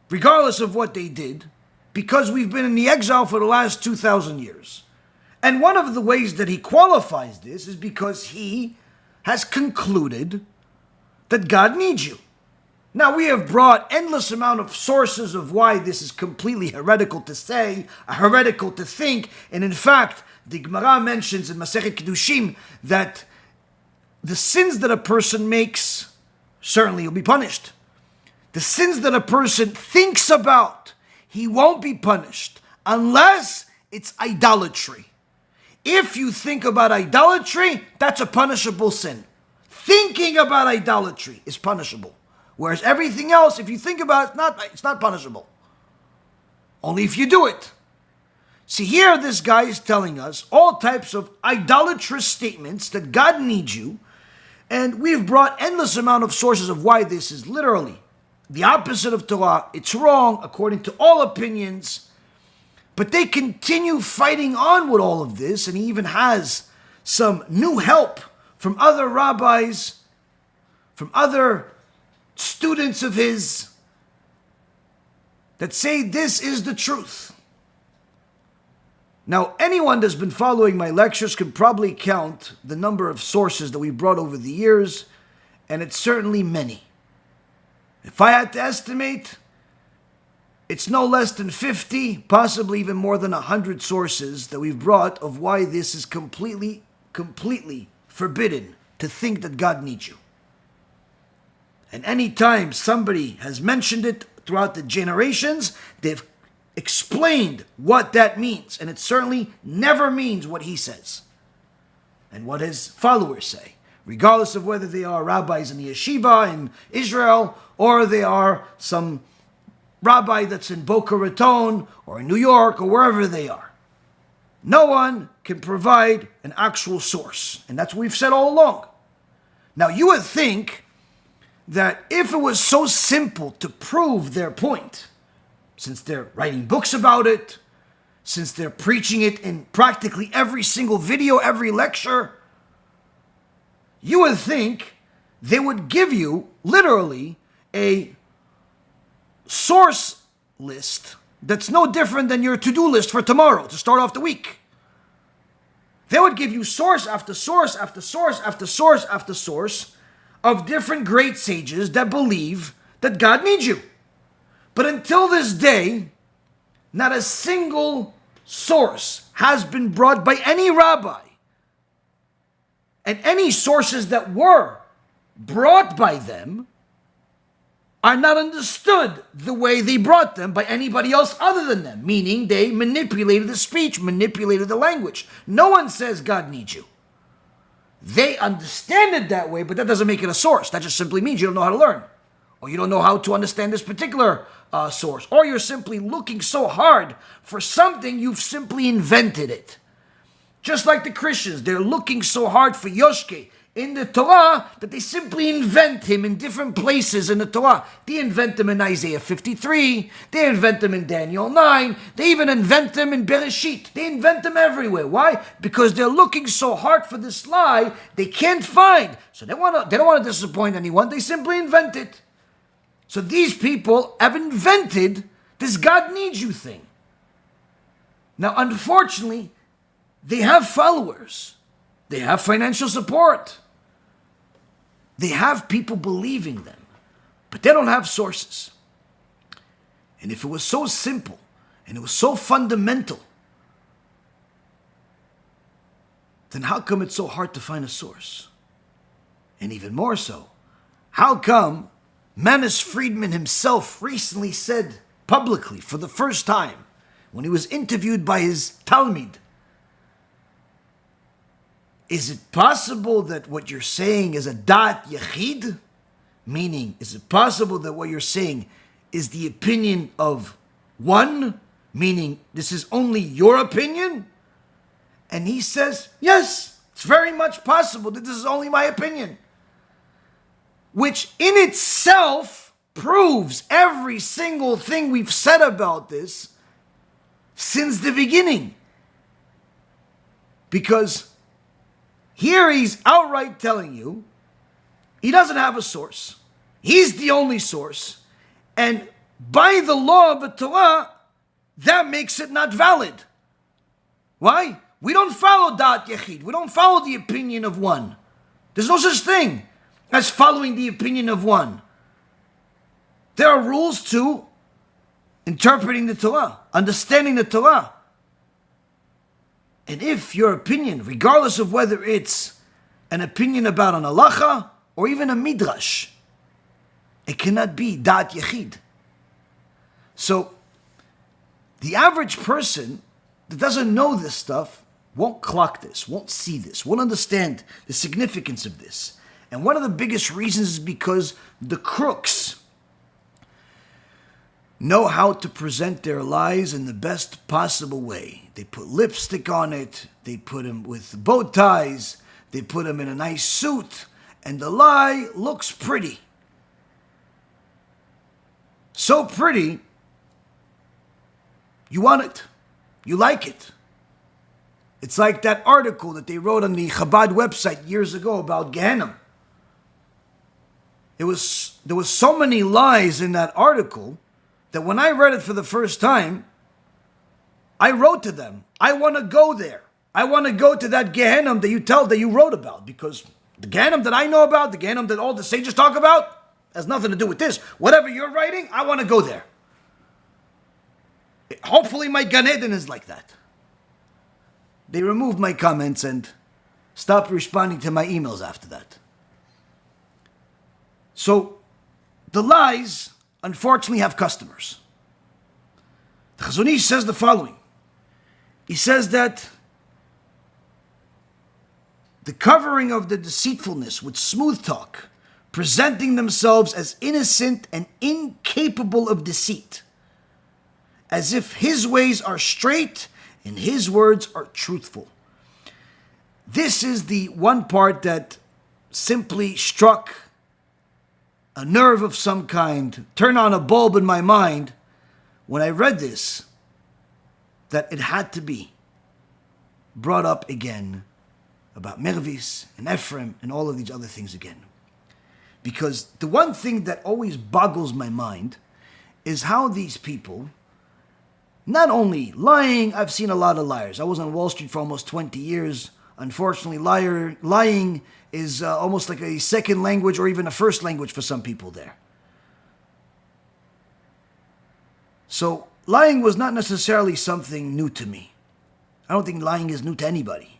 regardless of what they did, because we've been in the exile for the last 2,000 years. And one of the ways that he qualifies this is because he has concluded that God needs you. Now, we have brought endless amount of sources of why this is completely heretical to say, heretical to think, and in fact, the Gemara mentions in Masechet Kedushim that the sins that a person makes, certainly will be punished. The sins that a person thinks about, he won't be punished, unless it's idolatry. If you think about idolatry, that's a punishable sin. Thinking about idolatry is punishable. Whereas everything else, if you think about it, it's not punishable. Only if you do it. See, here this guy is telling us all types of idolatrous statements that God needs you, and we've brought endless amount of sources of why this is literally the opposite of Torah. It's wrong according to all opinions, but they continue fighting on with all of this, and he even has some new help from other rabbis, from other students of his, that say this is the truth. Now, anyone that's been following my lectures can probably count the number of sources that we've brought over the years, and it's certainly many. If I had to estimate, it's no less than 50, possibly even more than 100 sources that we've brought of why this is completely forbidden to think that God needs you. And any time somebody has mentioned it throughout the generations, they've explained what that means. And it certainly never means what he says and what his followers say, regardless of whether they are rabbis in the yeshiva in Israel or they are some rabbi that's in Boca Raton or in New York or wherever they are. No one can provide an actual source. And that's what we've said all along. Now, you would think that if it was so simple to prove their point, since they're writing books about it, since they're preaching it in practically every single video, every lecture, you would think they would give you literally a source list that's no different than your to-do list for tomorrow to start off the week. They would give you source after source after source after source after source of different great sages that believe that God needs you. But until this day, not a single source has been brought by any rabbi, And any sources that were brought by them are not understood the way they brought them by anybody else other than them. Meaning they manipulated the speech, manipulated the language. No one says God needs you. They understand it that way, but that doesn't make it a source. That just simply means you don't know how to learn. Or you don't know how to understand this particular source. Or you're simply looking so hard for something, you've simply invented it. Just like the Christians, they're looking so hard for Yoshke in the Torah that they simply invent him in different places in the Torah. They invent him in Isaiah 53, they invent him in Daniel 9, they even invent him in Bereshit. They invent him everywhere. Why? Because they're looking so hard for this lie they can't find. So they don't want to disappoint anyone, they simply invent it. So these people have invented this God needs you thing. Now, unfortunately, they have followers. They have financial support. They have people believing them. But they don't have sources. And if it was so simple, and it was so fundamental, then how come it's so hard to find a source? And even more so, how come Manis Friedman himself recently said publicly for the first time, when he was interviewed by his Talmid, is it possible that what you're saying is a dat yachid? Meaning, is it possible that what you're saying is the opinion of one? Meaning, this is only your opinion? And he says, yes, it's very much possible that this is only my opinion. Which in itself proves every single thing we've said about this since the beginning. Because here he's outright telling you he doesn't have a source. He's the only source. And by the law of the Torah, that makes it not valid. Why? We don't follow Dat Yachid. We don't follow the opinion of one. There's no such thing as following the opinion of one. There are rules to interpreting the Torah, understanding the Torah. And if your opinion, regardless of whether it's an opinion about an halacha or even a midrash, it cannot be dat yachid. So, the average person that doesn't know this stuff won't clock this, won't see this, won't understand the significance of this. And one of the biggest reasons is because the crooks know how to present their lies in the best possible way. They put lipstick on it, they put them with bow ties, they put them in a nice suit, and the lie looks pretty. So pretty, you want it, you like it. It's like that article that they wrote on the Chabad website years ago about Gehenna. There was so many lies in that article that when I read it for the first time, I wrote to them, I want to go there. I want to go to that Gehenna that you wrote about, because the Gehenna that I know about, the Gehenna that all the sages talk about, has nothing to do with this. Whatever you're writing, I want to go there. Hopefully my Gan Eden is like that. They removed my comments and stopped responding to my emails after that. So, the lies, unfortunately, have customers. The Chazon Ish says the following. He says that the covering of the deceitfulness with smooth talk, presenting themselves as innocent and incapable of deceit, as if his ways are straight and his words are truthful. This is the one part that simply struck a nerve of some kind, turned on a bulb in my mind when I read this, that it had to be brought up again about Mervis and Efram and all of these other things again. Because the one thing that always boggles my mind is how these people, not only lying, I've seen a lot of liars. I was on Wall Street for almost 20 years. Unfortunately, lying is almost like a second language or even a first language for some people there. So, lying was not necessarily something new to me. I don't think lying is new to anybody.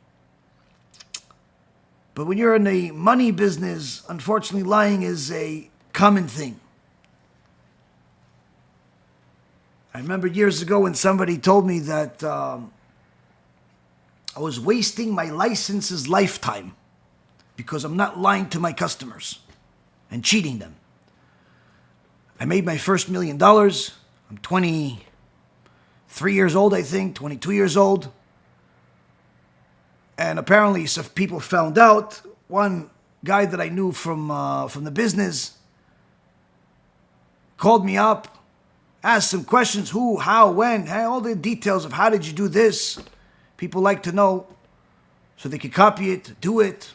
But when you're in the money business, unfortunately, lying is a common thing. I remember years ago when somebody told me that I was wasting my license's lifetime because I'm not lying to my customers and cheating them. I made my first $1 million. I'm 23 years old, I think, 22 years old. And apparently some people found out. One guy that I knew from the business called me up, asked some questions, who, how, when, all the details of how did you do this. People like to know so they could copy it, do it.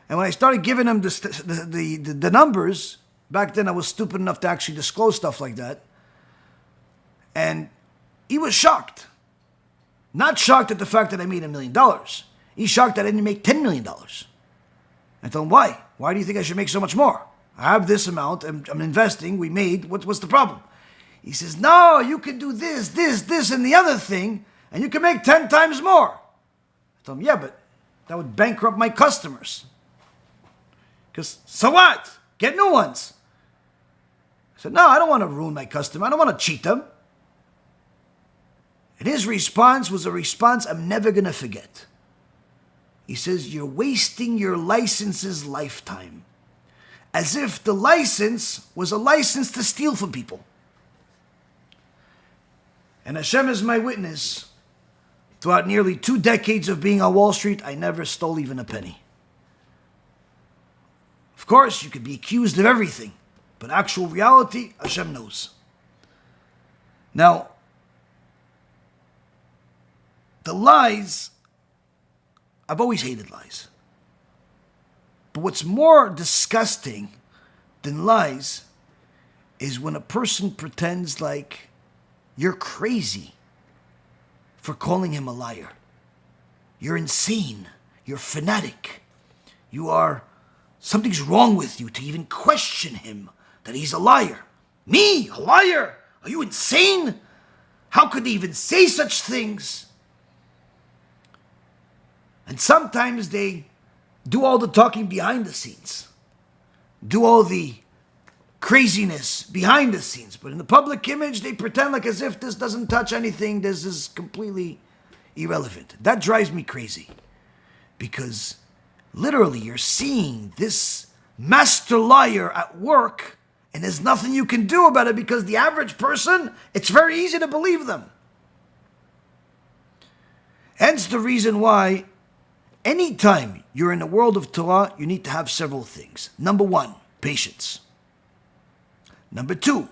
And when I started giving them the numbers, back then I was stupid enough to actually disclose stuff like that. And he was shocked. Not shocked at the fact that I made $1 million. He's shocked that I didn't make $10 million. I told him, why? Why do you think I should make so much more? I have this amount, I'm investing, we made, what's the problem? He says, no, you can do this, and the other thing, and you can make 10 times more. I told him, yeah, but that would bankrupt my customers. Because, so what? Get new ones. I said, no, I don't want to ruin my customer. I don't want to cheat them. And his response was a response I'm never going to forget. He says, you're wasting your license's lifetime. As if the license was a license to steal from people. And Hashem is my witness. Throughout nearly 2 decades of being on Wall Street, I never stole even a penny. Of course, you could be accused of everything, but actual reality, Hashem knows. Now, the lies, I've always hated lies. But what's more disgusting than lies is when a person pretends like you're crazy for calling him a liar. You're insane. You're fanatic. Something's wrong with you to even question him that he's a liar. Me, a liar? Are you insane? How could they even say such things? And sometimes they do all the talking behind the scenes. Do all the craziness behind the scenes. But in the public image, they pretend like as if this doesn't touch anything. This is completely irrelevant. That drives me crazy. Because literally you're seeing this master liar at work and there's nothing you can do about it because the average person, it's very easy to believe them. Hence the reason why anytime you're in the world of Torah, you need to have several things. Number 1, patience. Number 2,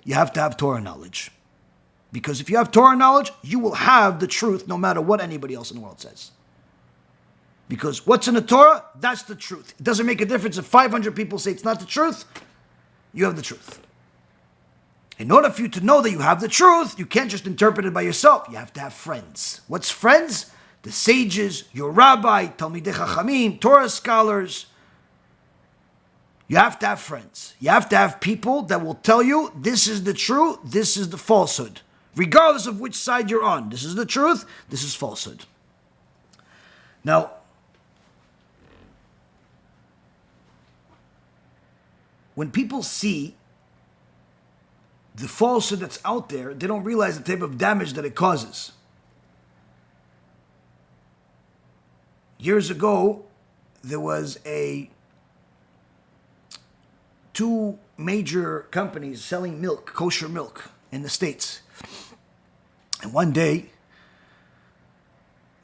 you have to have Torah knowledge. Because if you have Torah knowledge, you will have the truth no matter what anybody else in the world says. Because what's in the Torah, that's the truth. It doesn't make a difference if 500 people say it's not the truth, you have the truth. In order for you to know that you have the truth, you can't just interpret it by yourself. You have to have friends. What's friends? The sages, your rabbi, Talmidei Chachamim, Torah scholars. You have to have friends. You have to have people that will tell you this is the truth, this is the falsehood. Regardless of which side you're on. This is the truth, this is falsehood. Now, when people see the falsehood that's out there, they don't realize the type of damage that it causes. Years ago, there was 2 major companies selling milk, kosher milk, in the States. And one day,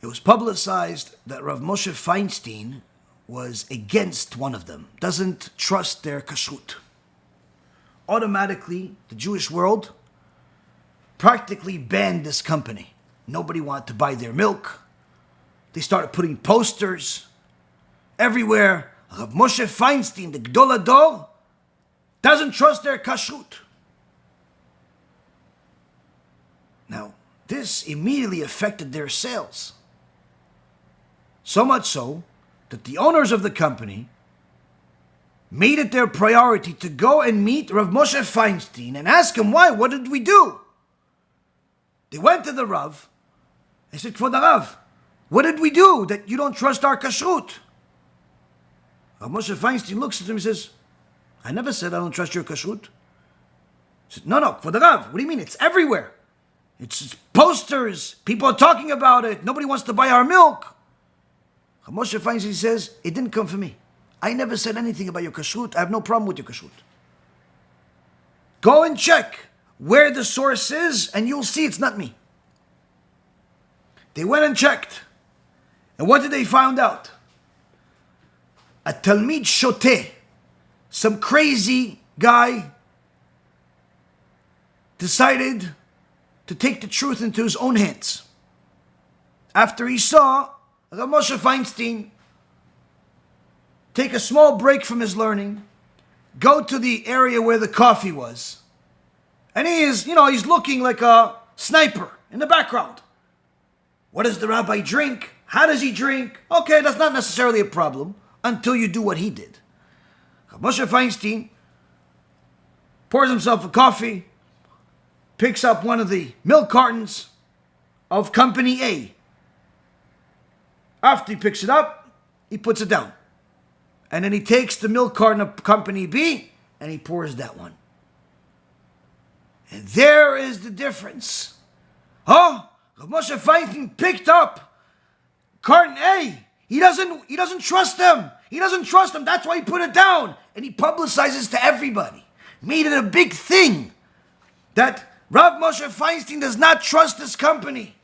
it was publicized that Rav Moshe Feinstein was against one of them, doesn't trust their kashrut. Automatically, the Jewish world practically banned this company. Nobody wanted to buy their milk. They started putting posters everywhere. Rav Moshe Feinstein, the Gadol Ador, doesn't trust their kashrut. Now, this immediately affected their sales. So much so that the owners of the company made it their priority to go and meet Rav Moshe Feinstein and ask him why. What did we do? They went to the Rav. They said, for the Rav, what did we do that you don't trust our kashrut? Rav Moshe Feinstein looks at him and says, I never said I don't trust your kashrut. He said, no, for the Rav. What do you mean? It's everywhere. It's posters. People are talking about it. Nobody wants to buy our milk. Rav Moshe Feinstein says, it didn't come from me. I never said anything about your kashrut. I have no problem with your kashrut. Go and check where the source is, and you'll see it's not me. They went and checked. And what did they find out? A Talmid Shoteh, some crazy guy, decided to take the truth into his own hands. After he saw Rav Moshe Feinstein take a small break from his learning, go to the area where the coffee was, and he's looking like a sniper in the background. What does the rabbi drink? How does he drink? Okay, that's not necessarily a problem until you do what he did. Rav Moshe Feinstein pours himself a coffee, picks up one of the milk cartons of Company A. After he picks it up, he puts it down. And then he takes the milk carton of Company B and he pours that one. And there is the difference. Rav Moshe Feinstein picked up carton A. He doesn't trust them. He doesn't trust them. That's why he put it down. And he publicizes to everybody. Made it a big thing that Rav Moshe Feinstein does not trust this company.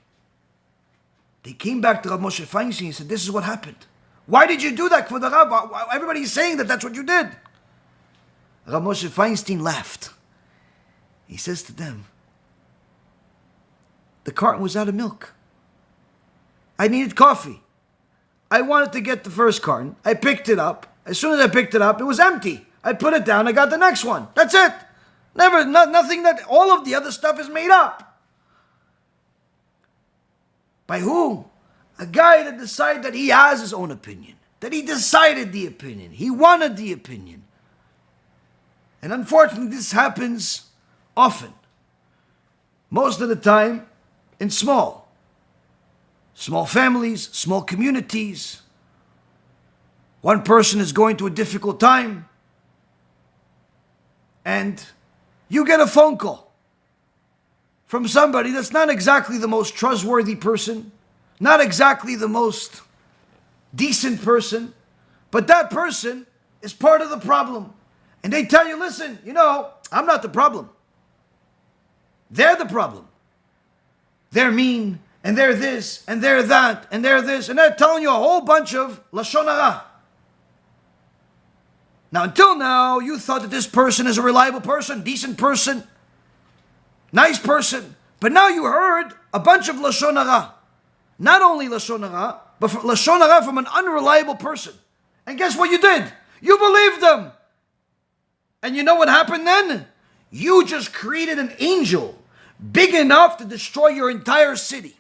They came back to Rav Moshe Feinstein and said, this is what happened. Why did you do that for the Rav? Everybody's saying that that's what you did. Rav Moshe Feinstein laughed. He says to them, the carton was out of milk. I needed coffee. I wanted to get the first carton. I picked it up. As soon as I picked it up, it was empty. I put it down. I got the next one. That's it. Nothing that all of the other stuff is made up. By who? A guy that decided that he has his own opinion. That he decided the opinion. He wanted the opinion. And unfortunately, this happens often. Most of the time in small families, small communities. One person is going through a difficult time and you get a phone call from somebody that's not exactly the most trustworthy person, not exactly the most decent person, but that person is part of the problem. And they tell you, listen, I'm not the problem. They're the problem. They're mean, and they're this, and they're that, and they're this, and they're telling you a whole bunch of Lashon Hara. Now, until now, you thought that this person is a reliable person, decent person, nice person, but now you heard a bunch of Lashon Hara. Not only Lashon Hara, but Lashon Hara from an unreliable person. And guess what you did? You believed them. And you know what happened then? You just created an angel big enough to destroy your entire city.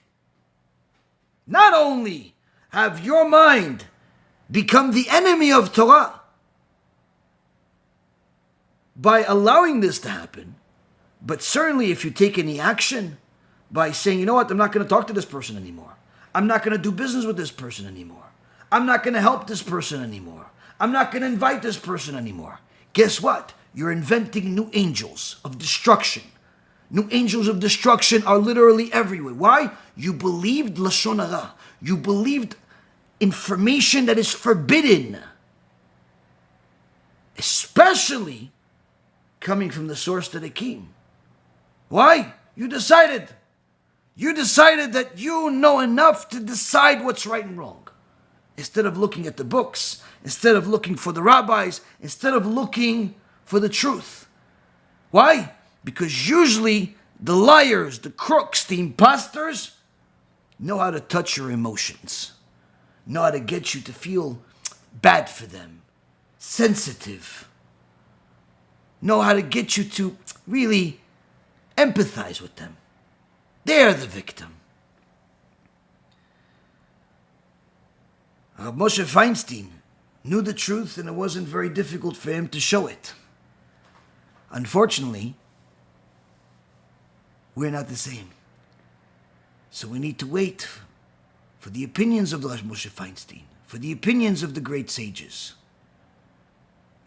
Not only have your mind become the enemy of Torah by allowing this to happen, but certainly if you take any action by saying, you know what, I'm not going to talk to this person anymore. I'm not going to do business with this person anymore. I'm not going to help this person anymore. I'm not going to invite this person anymore. Guess what? You're inventing new angels of destruction. New angels of destruction are literally everywhere. Why? You believed Lashon Hara. You believed information that is forbidden. Especially coming from the source that it came. Why? You decided that you know enough to decide what's right and wrong. Instead of looking at the books, instead of looking for the rabbis, instead of looking for the truth. Why? Because usually the liars, the crooks, the imposters know how to touch your emotions, know how to get you to feel bad for them, sensitive, know how to get you to really empathize with them. They're the victim. Moshe Feinstein knew the truth, and it wasn't very difficult for him to show it. Unfortunately, we're not the same. So we need to wait for the opinions of the Moshe Feinstein, for the opinions of the great sages.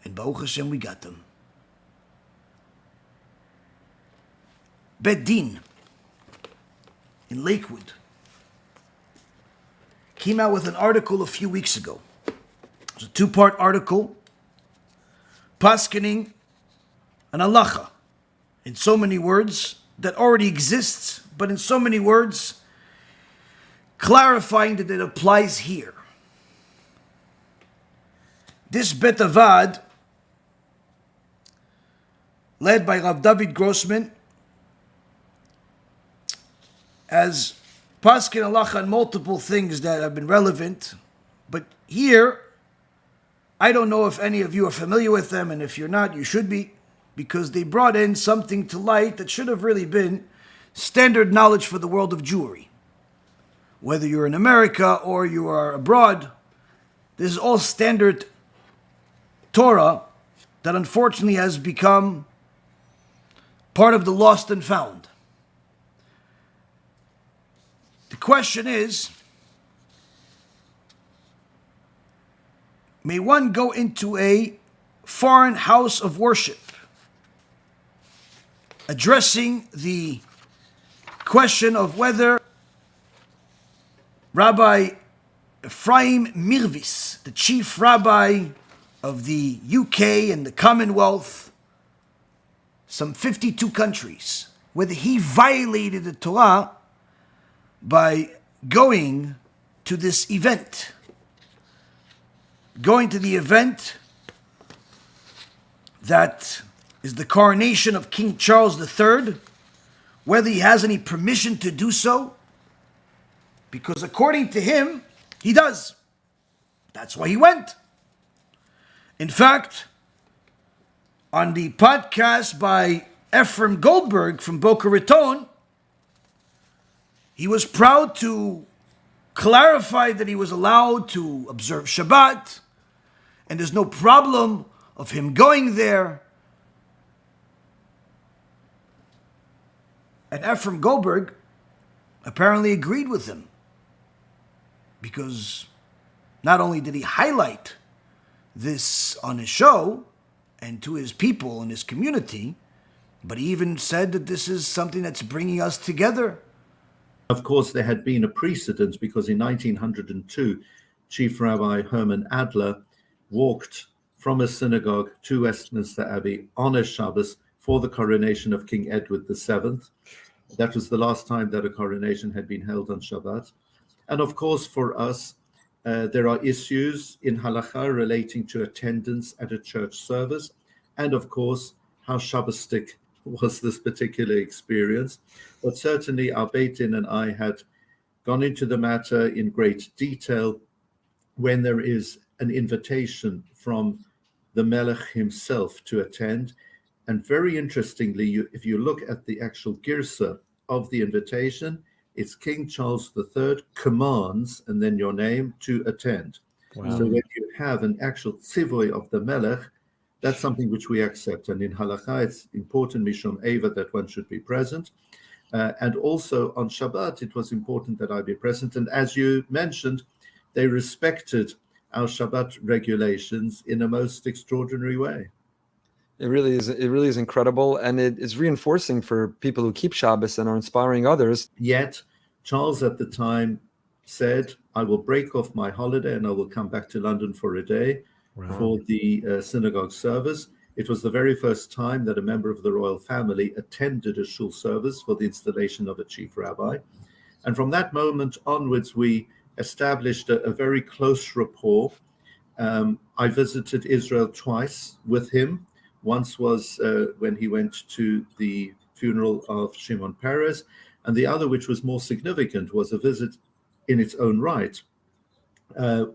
And Baruch Hashem, we got them. Bet Din in Lakewood came out with an article a few weeks ago. It was a 2-part article, paskening an halacha in so many words that already exists, but in so many words, clarifying that it applies here. This Bet Avad, led by Rav David Grossman, has paskin halacha on multiple things that have been relevant, but here, I don't know if any of you are familiar with them, and if you're not, you should be, because they brought in something to light that should have really been standard knowledge for the world of Jewry. Whether you're in America or you are abroad, this is all standard Torah that unfortunately has become part of the lost and found. The question is, may one go into a foreign house of worship, addressing the question of whether Rabbi Efram Mervis, the chief rabbi of the UK and the Commonwealth, some 52 countries, whether he violated the Torah by going to this event. Going to the event that is the coronation of King Charles III, whether he has any permission to do so, because according to him, he does. That's why he went. In fact, on the podcast by Efram Goldberg from Boca Raton, he was proud to clarify that he was allowed to observe Shabbat, and there's no problem of him going there. And Efram Goldberg apparently agreed with him, because not only did he highlight this on his show and to his people and his community, but he even said that this is something that's bringing us together. Of course, there had been a precedent, because in 1902, Chief Rabbi Herman Adler walked from a synagogue to Westminster Abbey on a Shabbos for the coronation of King Edward VII. That was the last time that a coronation had been held on Shabbat. And of course, for us, there are issues in halakha relating to attendance at a church service, and of course, how Shabbostic was this particular experience. But certainly our Beit Din and I had gone into the matter in great detail when there is an invitation from the Melech himself to attend. And very interestingly, if you look at the actual girsa of the invitation, it's King Charles III commands, and then your name, to attend. Wow. So when you have an actual tzivoy of the Melech, that's something which we accept. And in halakha, it's important, mishum eva, that one should be present. And also on Shabbat, it was important that I be present. And as you mentioned, they respected our Shabbat regulations in a most extraordinary way. It really is incredible, and it is reinforcing for people who keep Shabbos and are inspiring others. Yet, Charles at the time said, I will break off my holiday and I will come back to London for a day for the synagogue service. It was the very first time that a member of the royal family attended a shul service for the installation of a chief rabbi. And from that moment onwards, we established a very close rapport. I visited Israel twice with him. Once was when he went to the funeral of Shimon Peres, and the other, which was more significant, was a visit in its own right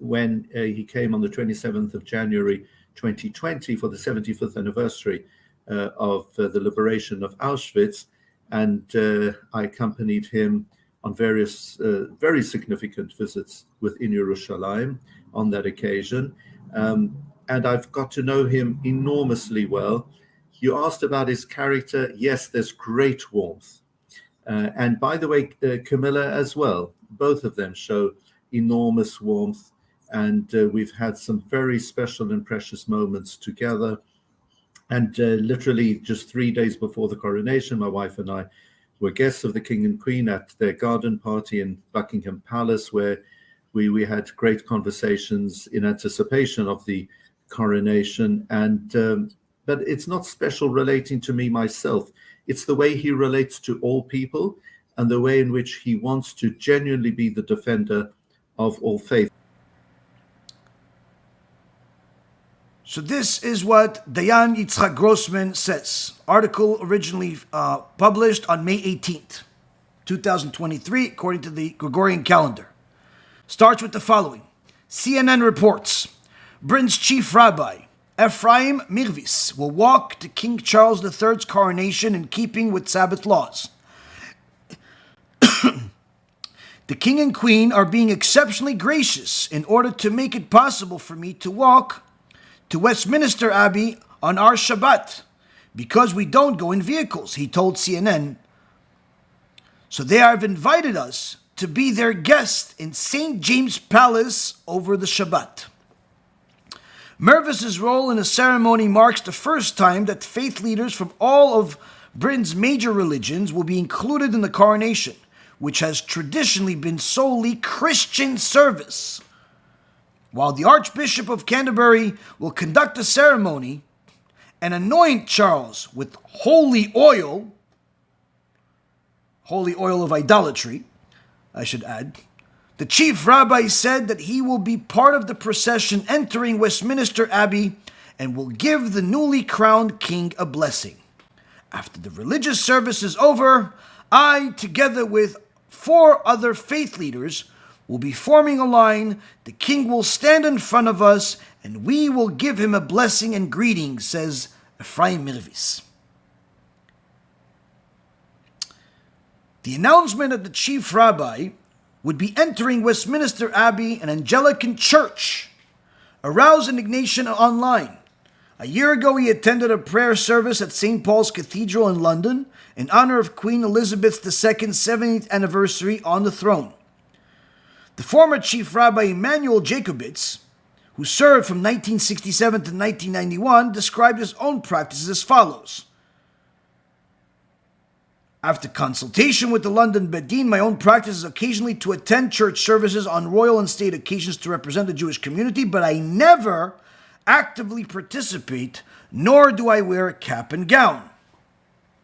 when he came on the 27th of January 2020 for the 75th anniversary of the liberation of Auschwitz, and I accompanied him on various very significant visits within Yerushalayim on that occasion. And I've got to know him enormously well. You asked about his character. Yes, there's great warmth. And by the way, Camilla as well. Both of them show enormous warmth and we've had some very special and precious moments together. And literally just 3 days before the coronation, my wife and I were guests of the King and Queen at their garden party in Buckingham Palace, where we had great conversations in anticipation of the coronation. And but it's not special relating to me myself. It's the way he relates to all people and the way in which he wants to genuinely be the defender of all faith. So this is what Dayan Yitzchak Grossman says. Article originally published on May 18th, 2023, according to the Gregorian calendar. Starts with the following. CNN reports, Britain's chief rabbi, Efram Mervis, will walk to King Charles III's coronation in keeping with Sabbath laws. The King and Queen are being exceptionally gracious in order to make it possible for me to walk to Westminster Abbey on our Shabbat, because we don't go in vehicles, he told CNN. So they have invited us to be their guest in St. James Palace over the Shabbat. Mervis's role in the ceremony marks the first time that faith leaders from all of Britain's major religions will be included in the coronation, which has traditionally been solely Christian service. While the Archbishop of Canterbury will conduct the ceremony and anoint Charles with holy oil of idolatry, I should add, the chief rabbi said that he will be part of the procession entering Westminster Abbey and will give the newly crowned king a blessing. After the religious service is over, I, together with 4 other faith leaders, will be forming a line. The king will stand in front of us and we will give him a blessing and greeting, says Efram Mervis. The announcement that the chief rabbi would be entering Westminster Abbey, an Anglican church, aroused indignation online. A year ago, he attended a prayer service at St. Paul's Cathedral in London in honor of Queen Elizabeth II's 70th anniversary on the throne. The former chief rabbi Emanuel Jacobitz, who served from 1967 to 1991, described his own practices as follows. After consultation with the London Bedin, my own practice is occasionally to attend church services on royal and state occasions to represent the Jewish community, but I never actively participate, nor do I wear a cap and gown.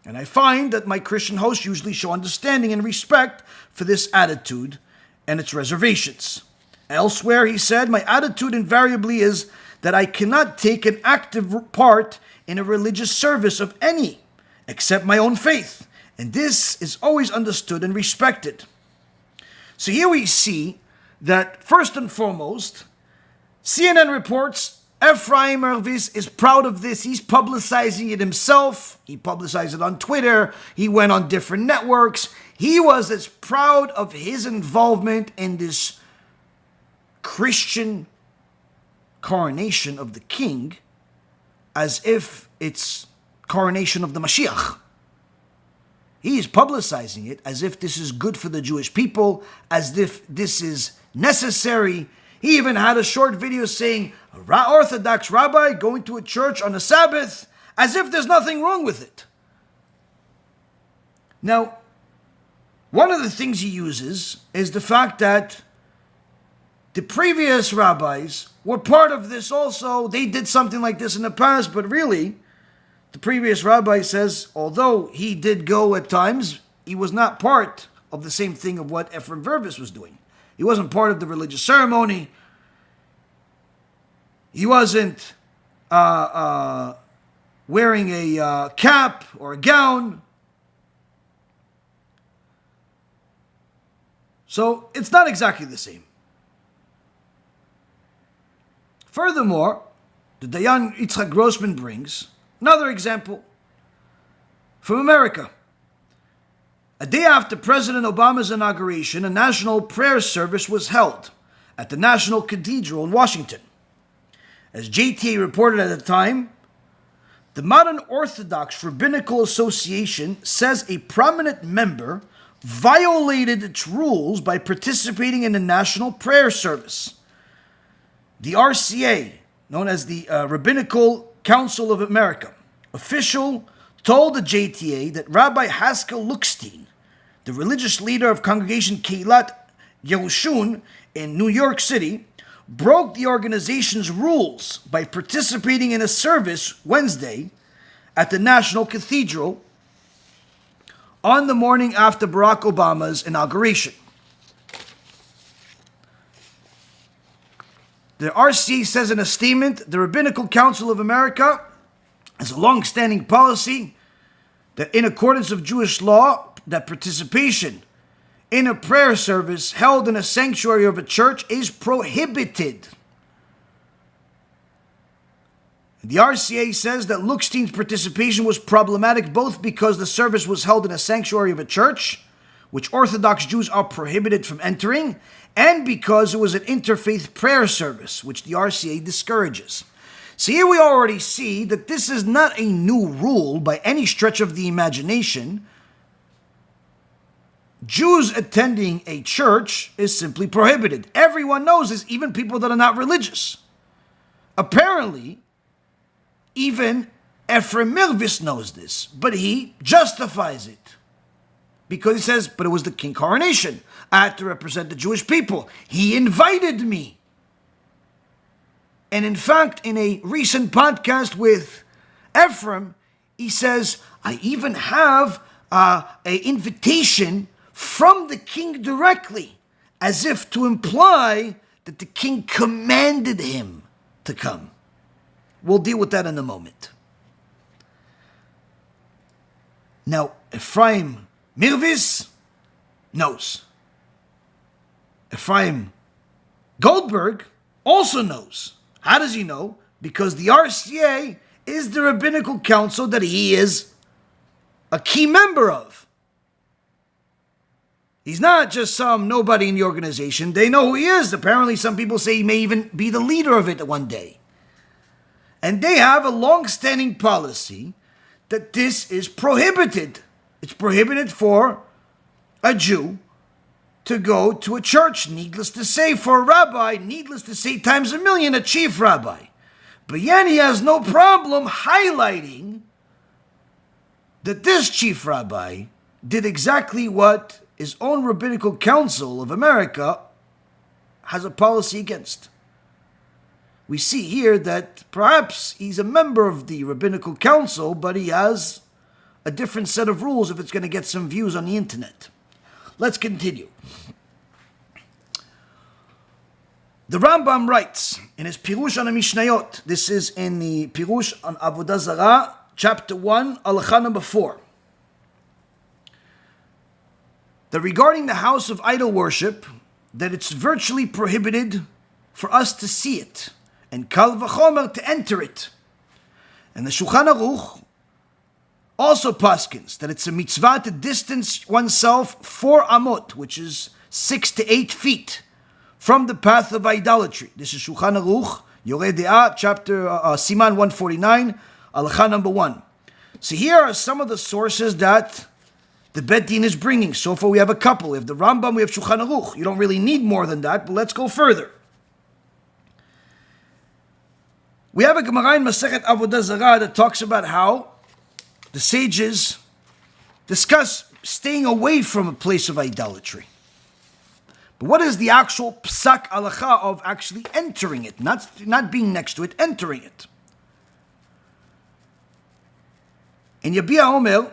And I find that my Christian hosts usually show understanding and respect for this attitude and its reservations. Elsewhere, he said, my attitude invariably is that I cannot take an active part in a religious service of any, except my own faith. And this is always understood and respected. So here we see that, first and foremost, CNN reports Efram Mervis is proud of this. He's publicizing it himself. He publicized it on Twitter. He went on different networks. He was as proud of his involvement in this Christian coronation of the king as if it's coronation of the Mashiach. He is publicizing it as if this is good for the Jewish people, as if this is necessary. He even had a short video saying, Orthodox rabbi going to a church on a Sabbath, as if there's nothing wrong with it. Now, one of the things he uses is the fact that the previous rabbis were part of this also. They did something like this in the past, but really, the previous rabbi says, although he did go at times, he was not part of the same thing of what Efram Mervis was doing. He wasn't part of the religious ceremony. He wasn't wearing a cap or a gown. So it's not exactly the same. Furthermore, the Dayan Yitzchak Grossman brings another example from America. A day after President Obama's inauguration, a national prayer service was held at the National Cathedral in Washington. As JTA reported at the time, the Modern Orthodox Rabbinical Association says a prominent member violated its rules by participating in the national prayer service. the RCA, known as the Rabbinical Council of America, official told the JTA that Rabbi Haskell Luckstein, the religious leader of Congregation Keilat Yerushun in New York City, broke the organization's rules by participating in a service Wednesday at the National Cathedral on the morning after Barack Obama's inauguration. The RCA says in a statement, the Rabbinical Council of America has a long-standing policy that in accordance with Jewish law, that participation in a prayer service held in a sanctuary of a church is prohibited. The RCA says that Luckstein's participation was problematic both because the service was held in a sanctuary of a church, which Orthodox Jews are prohibited from entering, and because it was an interfaith prayer service, which the RCA discourages. So here we already see that this is not a new rule by any stretch of the imagination. Jews attending a church is simply prohibited. Everyone knows this, even people that are not religious. Apparently, even Efram Mervis knows this, but he justifies it. Because he says, but it was the king coronation. I had to represent the Jewish people. He invited me. And in fact, in a recent podcast with Efram, he says, I even have an invitation from the king directly, as if to imply that the king commanded him to come. We'll deal with that in a moment. Now, Efram Mervis knows. Efram Goldberg also knows. How does he know? Because the RCA is the rabbinical council that he is a key member of. He's not just some nobody in the organization. They know who he is. Apparently, some people say he may even be the leader of it one day. And they have a long-standing policy that this is prohibited. It's prohibited for a Jew to go to a church, needless to say, for a rabbi, needless to say, times a million, a chief rabbi. But yet he has no problem highlighting that this chief rabbi did exactly what his own Rabbinical Council of America has a policy against. We see here that perhaps he's a member of the Rabbinical Council, but he has a different set of rules if it's going to get some views on the internet. Let's continue. The Rambam writes in his Pirush on the Mishnayot, this is in the Pirush on Avodah Zarah, chapter 1, Halacha number 4, that regarding the house of idol worship, that it's virtually prohibited for us to see it, and kal v'chomer to enter it. And the Shulchan Aruch also paskins that it's a mitzvah to distance oneself 4 amot, which is 6 to 8 feet, from the path of idolatry. This is Shulchan Aruch, Yoreh De'ah, chapter Siman 149, Halacha number 1. So here are some of the sources that the Bet Din is bringing. So far we have a couple. We have the Rambam, we have Shulchan Aruch. You don't really need more than that, but let's go further. We have a Gemara in Masechet Avodah Zarah that talks about how the sages discuss staying away from a place of idolatry. But what is the actual psak halacha of actually entering it? Not being next to it, entering it. In Yabia Omer,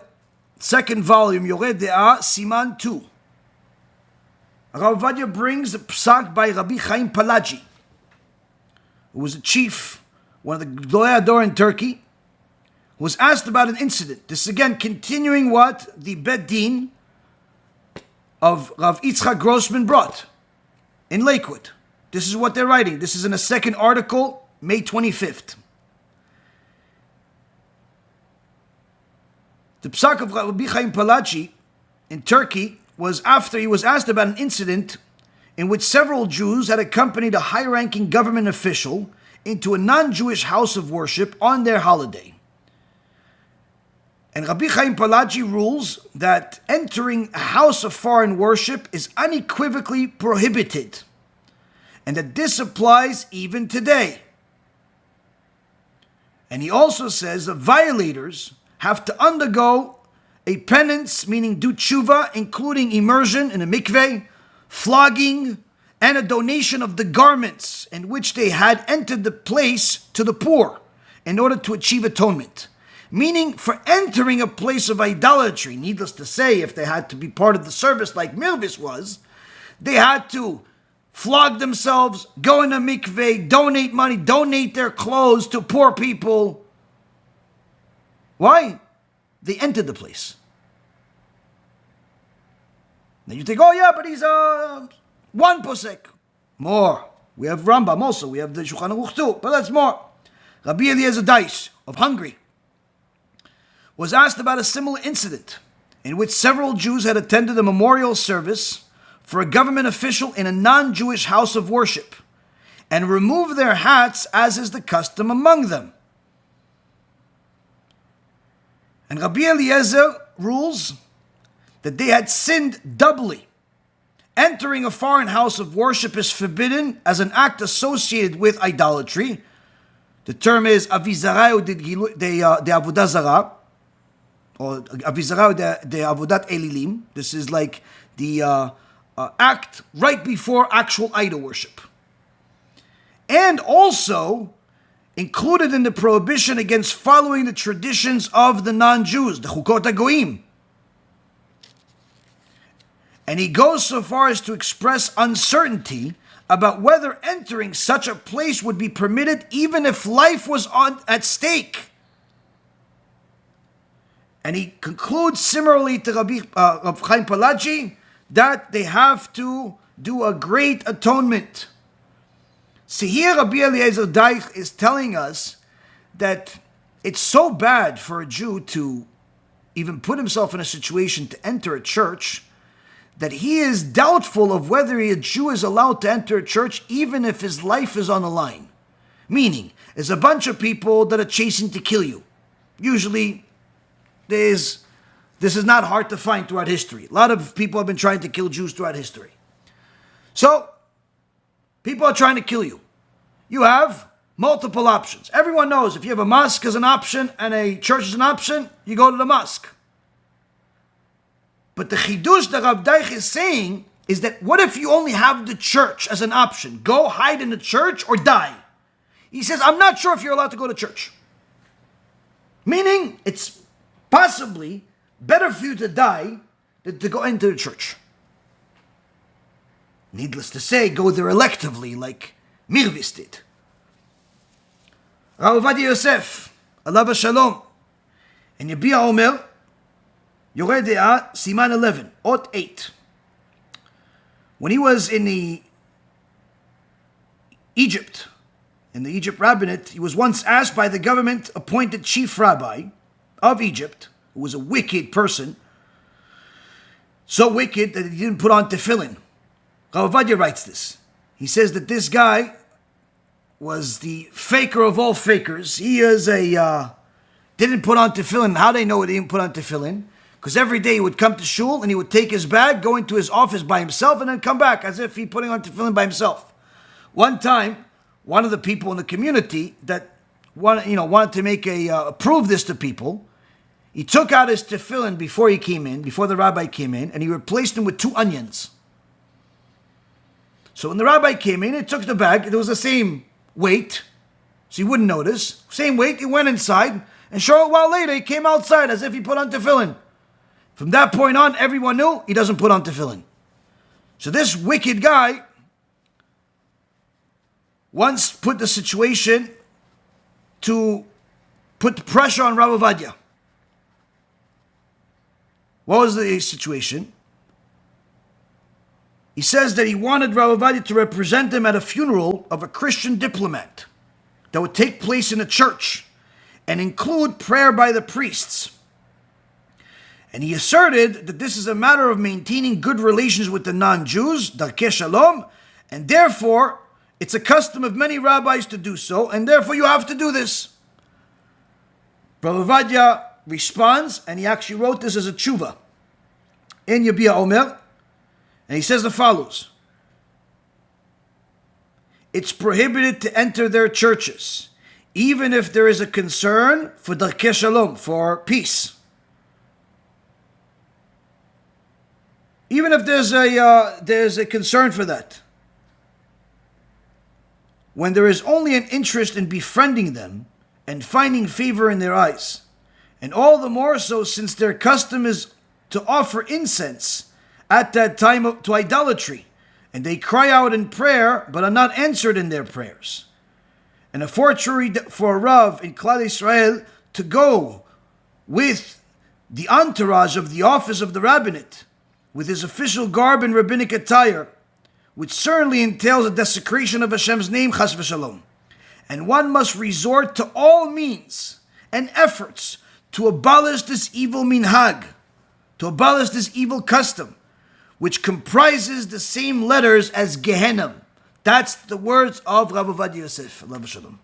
second volume, Yoreh De'ah, Siman 2. Ovadia brings the psak by Rabbi Chaim Palagi, who was a chief, one of the Gadol Ador in Turkey, who was asked about an incident. This is again continuing what the Bet Din of Rav Yitzchak Grossman brought in Lakewood. This is what they're writing. This is in a second article, May 25th. The psak of Rabbi Chaim Palagi in Turkey was after he was asked about an incident in which several Jews had accompanied a high-ranking government official into a non-Jewish house of worship on their holiday. And Rabbi Chaim Palagi rules that entering a house of foreign worship is unequivocally prohibited. and that this applies even today. And he also says that violators have to undergo a penance, meaning do tshuva, including immersion in a mikveh, flogging, and a donation of the garments in which they had entered the place to the poor in order to achieve atonement. Meaning, for entering a place of idolatry, needless to say, if they had to be part of the service like Mervis was, they had to flog themselves, go in a mikveh, donate money, donate their clothes to poor people. Why? They entered the place. Now you think, oh yeah, but he's one posek. More. We have Rambam also. We have the Shulchan Aruch too. But that's more. Rabbi Eliezer Deitch of Hungary was asked about a similar incident in which several Jews had attended a memorial service for a government official in a non-Jewish house of worship and removed their hats as is the custom among them. And Rabbi Eliezer rules that they had sinned doubly. Entering a foreign house of worship is forbidden as an act associated with idolatry. The term is avizarayu de avodah zarah, or avizarayu de avodat elilim. This is like the act right before actual idol worship. And also included in the prohibition against following the traditions of the non-Jews, the chukot hagoyim. And he goes so far as to express uncertainty about whether entering such a place would be permitted even if life was at stake. And he concludes similarly to Rabbi Chaim Palagi that they have to do a great atonement. So here Rabbi Eliezer Deitch is telling us that it's so bad for a Jew to even put himself in a situation to enter a church that he is doubtful of whether a Jew is allowed to enter a church even if his life is on the line. Meaning, there's a bunch of people that are chasing to kill you. Usually, this is not hard to find throughout history. A lot of people have been trying to kill Jews throughout history. So, people are trying to kill you. You have multiple options. Everyone knows if you have a mosque as an option and a church as an option, you go to the mosque. But the chidush that Rav Deitch is saying is that what if you only have the church as an option? Go hide in the church or die. He says, I'm not sure if you're allowed to go to church. Meaning, it's possibly better for you to die than to go into the church. Needless to say, go there electively like Mervis did. Ovadia Yosef, alav shalom, and Yabia Omer, Yoreh De'ah, Siman 11, Ot 8. When he was in Egypt rabbinate, he was once asked by the government-appointed chief rabbi of Egypt, who was a wicked person, so wicked that he didn't put on tefillin. Ovadia writes this. He says that this guy was the faker of all fakers. He is didn't put on tefillin. How do they know he didn't put on tefillin? Because every day he would come to shul and he would take his bag, go into his office by himself, and then come back as if he's putting on tefillin by himself. One time, one of the people in the community that wanted to prove this to people, he took out his tefillin before the rabbi came in, and he replaced them with 2 onions. So when the rabbi came in, he took the bag, it was the same weight, so he wouldn't notice. Same weight, he went inside, and short while later, he came outside as if he put on tefillin. From that point on, everyone knew he doesn't put on tefillin. So this wicked guy once put the situation to put the pressure on Rav Ovadia. What was the situation? He says that he wanted Rav Ovadia to represent him at a funeral of a Christian diplomat that would take place in a church and include prayer by the priests. And he asserted that this is a matter of maintaining good relations with the non-Jews, darkei shalom, and therefore it's a custom of many rabbis to do so, and therefore you have to do this. Rav Ovadia responds, and he actually wrote this as a tshuva in Yabia Omer, and he says the follows. it's prohibited to enter their churches, even if there is a concern for darkei shalom, for peace. Even if there's a concern for that. When there is only an interest in befriending them and finding favor in their eyes. And all the more so since their custom is to offer incense at that time to idolatry. And they cry out in prayer, but are not answered in their prayers. And a fortiori for a Rav in Klal Yisrael to go with the entourage of the office of the rabbinate, with his official garb and rabbinic attire, which certainly entails a desecration of Hashem's name, chas v'shalom. And one must resort to all means and efforts to abolish this evil minhag, to abolish this evil custom, which comprises the same letters as Gehenna. That's the words of Rabbi Ovadia Yosef, alav shalom.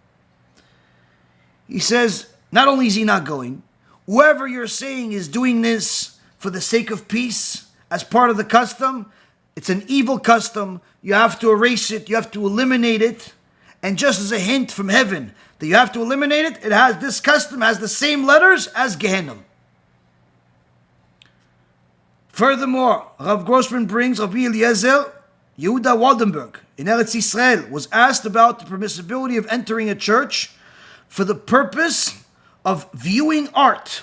He says, not only is he not going, whoever you're saying is doing this for the sake of peace, as part of the custom, it's an evil custom. You have to erase it, you have to eliminate it. And just as a hint from heaven that you have to eliminate it, this custom has the same letters as Gehenna. Furthermore, Rav Grossman brings Rabbi Eliezer Yehudah Waldenberg in Eretz Yisrael was asked about the permissibility of entering a church for the purpose of viewing art.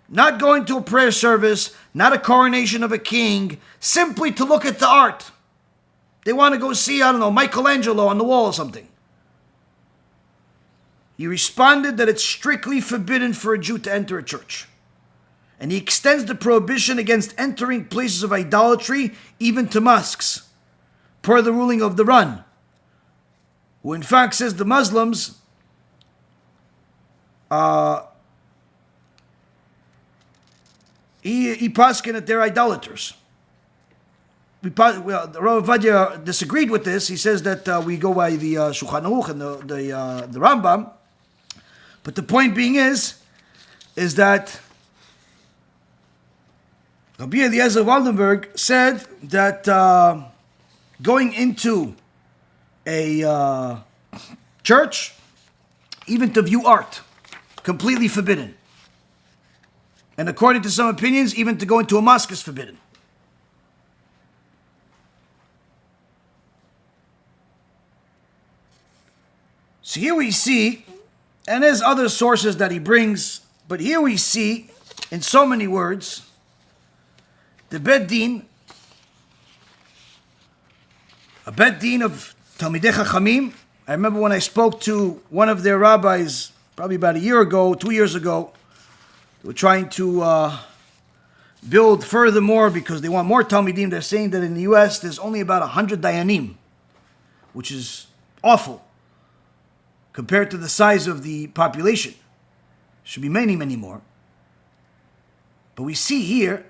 Not going to a prayer service, not a coronation of a king, simply to look at the art. They want to go see, Michelangelo on the wall or something. He responded that it's strictly forbidden for a Jew to enter a church. And he extends the prohibition against entering places of idolatry even to mosques, per the ruling of the Ran, who in fact says the Muslims he paskin that they're idolaters. The Rav Ovadia disagreed with this. He says that we go by the Shulchan Aruch and the Rambam. But the point being is that Rabbi Eliezer Waldenberg said that going into a church, even to view art, completely forbidden. And according to some opinions, even to go into a mosque is forbidden. So here we see, and there's other sources that he brings, but here we see, in so many words, the Bet Din, a Bet Din of Talmidei Chachamim. I remember when I spoke to one of their rabbis, probably about 2 years ago, they were trying to build furthermore because they want more Talmidim. They're saying that in the U.S. there's only about 100 Dayanim, which is awful compared to the size of the population. Should be many, many more. But we see here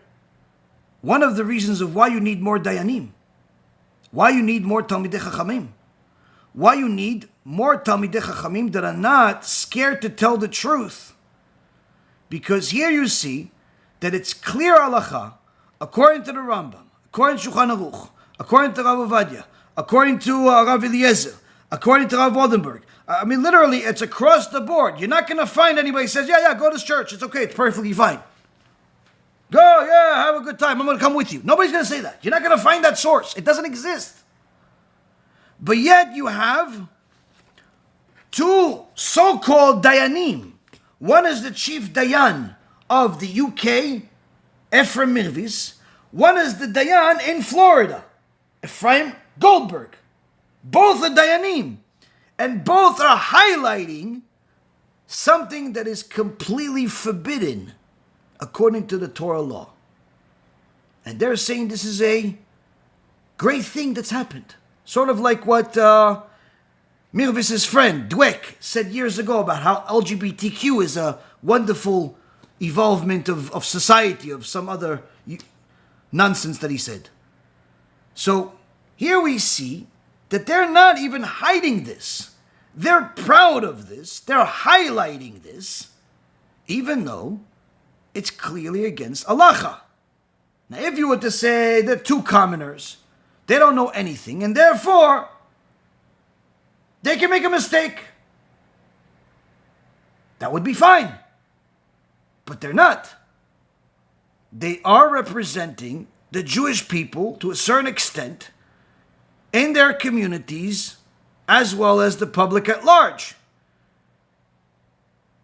one of the reasons of why you need more Dayanim, why you need more Talmidei Chachamim, why you need more Talmidei Chachamim that are not scared to tell the truth. Because here you see that it's clear halacha, according to the Rambam, according to Shulchan Aruch, according to Rav Ovadia, according to Rav Eliezer, according to Rav Waldenberg. I mean, literally, it's across the board. You're not going to find anybody who says, yeah, go to church. It's okay. It's perfectly fine. Go, yeah, have a good time. I'm going to come with you. Nobody's going to say that. You're not going to find that source. It doesn't exist. But yet you have two so-called Dayanim. One is the chief Dayan of the UK, Efram Mervis. One is the Dayan in Florida, Efram Goldberg. Both are Dayanim. And both are highlighting something that is completely forbidden according to the Torah law. And they're saying this is a great thing that's happened. Sort of like what Mervis's friend, Dweck, said years ago about how LGBTQ is a wonderful evolvement of society, of some other nonsense that he said. So here we see that they're not even hiding this. They're proud of this. They're highlighting this, even though it's clearly against halacha. Now, if you were to say they're two commoners, they don't know anything, and therefore They can make a mistake. That would be fine. But they're not. They are representing the Jewish people to a certain extent in their communities as well as the public at large.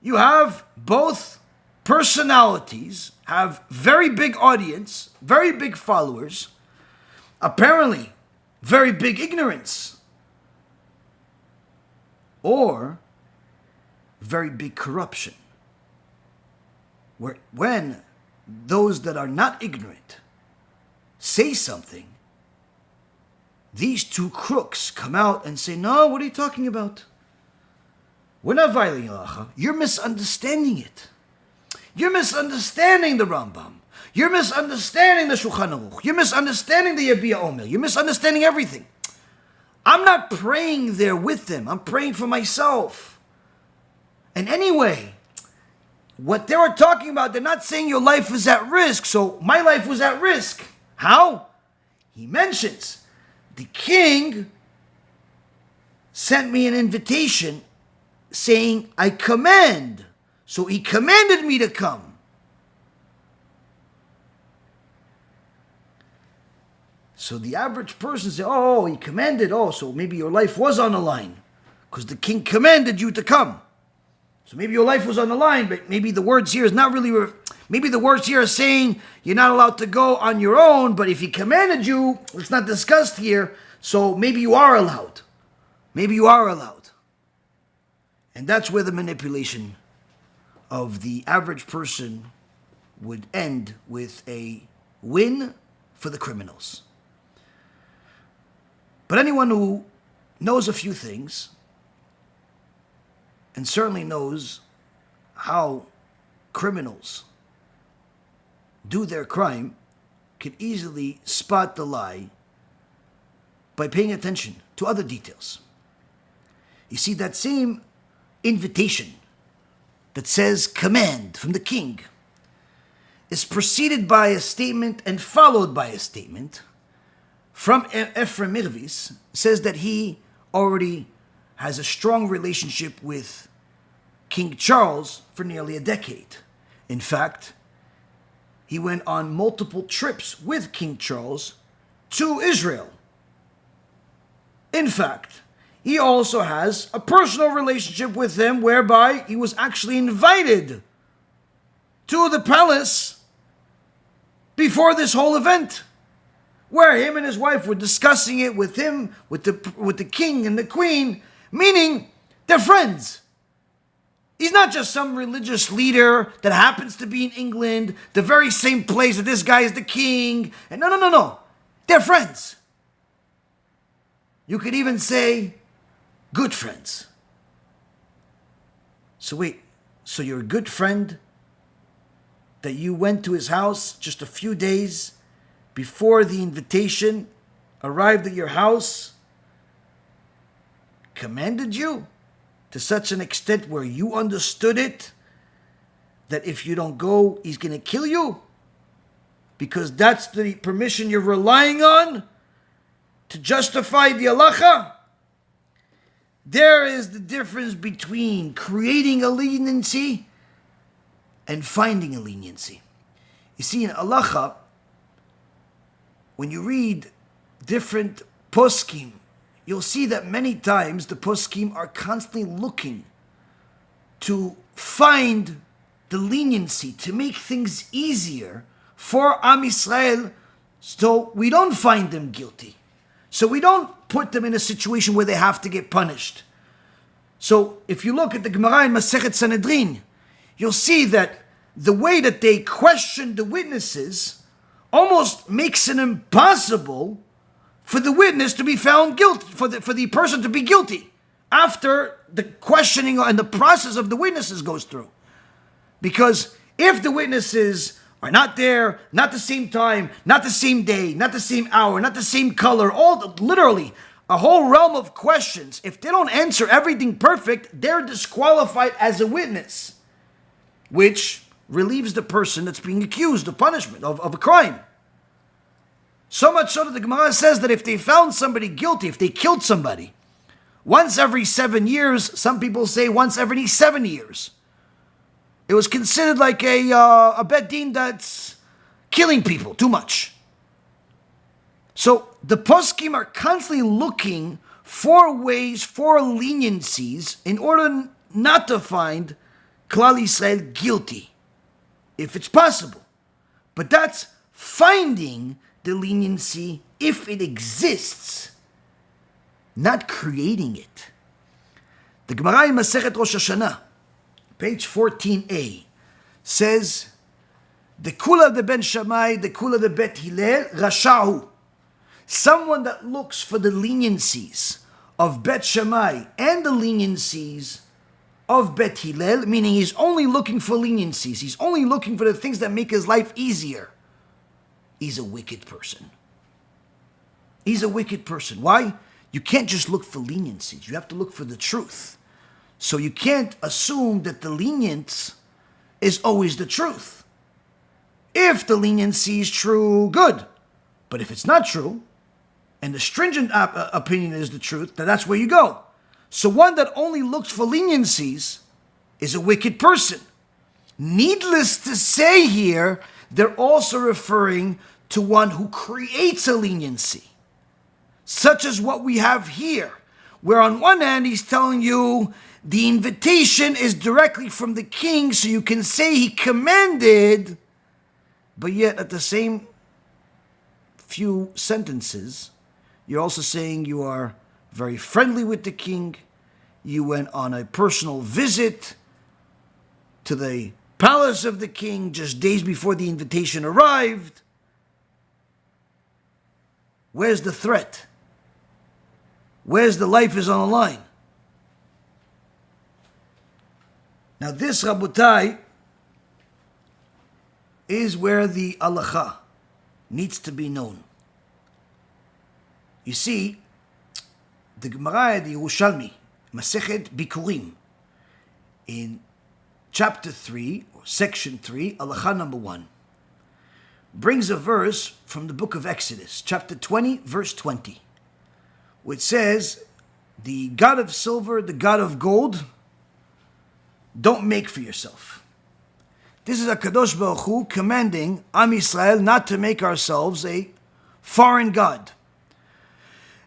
You have both personalities, have very big audience, very big followers, apparently very big ignorance, or very big corruption. When those that are not ignorant say something, these two crooks come out and say, no, what are you talking about? We're not violating halacha. You're misunderstanding it. You're misunderstanding the Rambam. You're misunderstanding the Shulchan Aruch. You're misunderstanding the Yabia Omer. You're misunderstanding everything. I'm not praying there with them. I'm praying for myself. And anyway, what they were talking about, they're not saying your life is at risk. So my life was at risk. How? He mentions the king sent me an invitation saying, I command. So he commanded me to come. So the average person says, oh, he commanded. Oh, so maybe your life was on the line because the king commanded you to come. So maybe your life was on the line, but maybe the words here is not really, maybe the words here are saying you're not allowed to go on your own, but if he commanded you, it's not discussed here, so maybe you are allowed. Maybe you are allowed. And that's where the manipulation of the average person would end with a win for the criminals. But anyone who knows a few things, and certainly knows how criminals do their crime, can easily spot the lie by paying attention to other details. You see, that same invitation that says command from the king is preceded by a statement and followed by a statement from Efram Mervis, says that he already has a strong relationship with King Charles for nearly a decade. In fact, he went on multiple trips with King Charles to Israel. In fact, he also has a personal relationship with him whereby he was actually invited to the palace before this whole event, where him and his wife were discussing it with him, with the king and the queen, meaning they're friends. He's not just some religious leader that happens to be in England, the very same place that this guy is the king. And no. They're friends. You could even say good friends. So wait, so you're a good friend that you went to his house just a few days before the invitation arrived at your house, commanded you to such an extent where you understood it, that if you don't go, he's going to kill you? Because that's the permission you're relying on to justify the halacha? There is the difference between creating a leniency and finding a leniency. You see, in halacha, when you read different poskim, you'll see that many times the poskim are constantly looking to find the leniency, to make things easier for Am Yisrael, so we don't find them guilty. So we don't put them in a situation where they have to get punished. So if you look at the Gemara in Masechet Sanhedrin, you'll see that the way that they question the witnesses almost makes it impossible for the witness to be found guilty, for the person to be guilty after the questioning and the process of the witnesses goes through. Because if the witnesses are not there, not the same time, not the same day, not the same hour, not the same color, literally a whole realm of questions, if they don't answer everything perfect, they're disqualified as a witness, which relieves the person that's being accused of punishment, of a crime. So much so that the Gemara says that if they found somebody guilty, if they killed somebody, Once every 7 years, some people say once every 7 years. It was considered like a bet din that's killing people too much. So the poskim are constantly looking for ways, for leniencies, in order not to find Klal Yisrael guilty, if it's possible. But that's finding the leniency if it exists, not creating it. The Gemara in Masechet Rosh Hashanah, page 14a, says, the kula de ben Shammai, the kula de bet Hillel, Rasha'hu. Someone that looks for the leniencies of Bet Shammai and the leniencies of Bet Hillel, meaning he's only looking for leniencies, he's only looking for the things that make his life easier, he's a wicked person. He's a wicked person. Why? You can't just look for leniencies, you have to look for the truth. So you can't assume that the lenience is always the truth. If the leniency is true, good. But if it's not true, and the stringent opinion is the truth, then that's where you go. So one that only looks for leniencies is a wicked person. Needless to say here, they're also referring to one who creates a leniency, such as what we have here, where on one hand he's telling you the invitation is directly from the king, so you can say he commanded, but yet at the same few sentences, you're also saying you are very friendly with the king, you went on a personal visit to the palace of the king just days before the invitation arrived. Where's the threat? Where's the life is on the line? Now this, Rabotai, is where the halacha needs to be known. You see, the Gemara, the Yerushalmi, Masechet Bikurim, in chapter 3, or section 3, halacha number 1, brings a verse from the book of Exodus, chapter 20, verse 20, which says, the God of silver, the God of gold, don't make for yourself. This is a Kadosh Baruch Hu commanding Am Yisrael not to make ourselves a foreign God.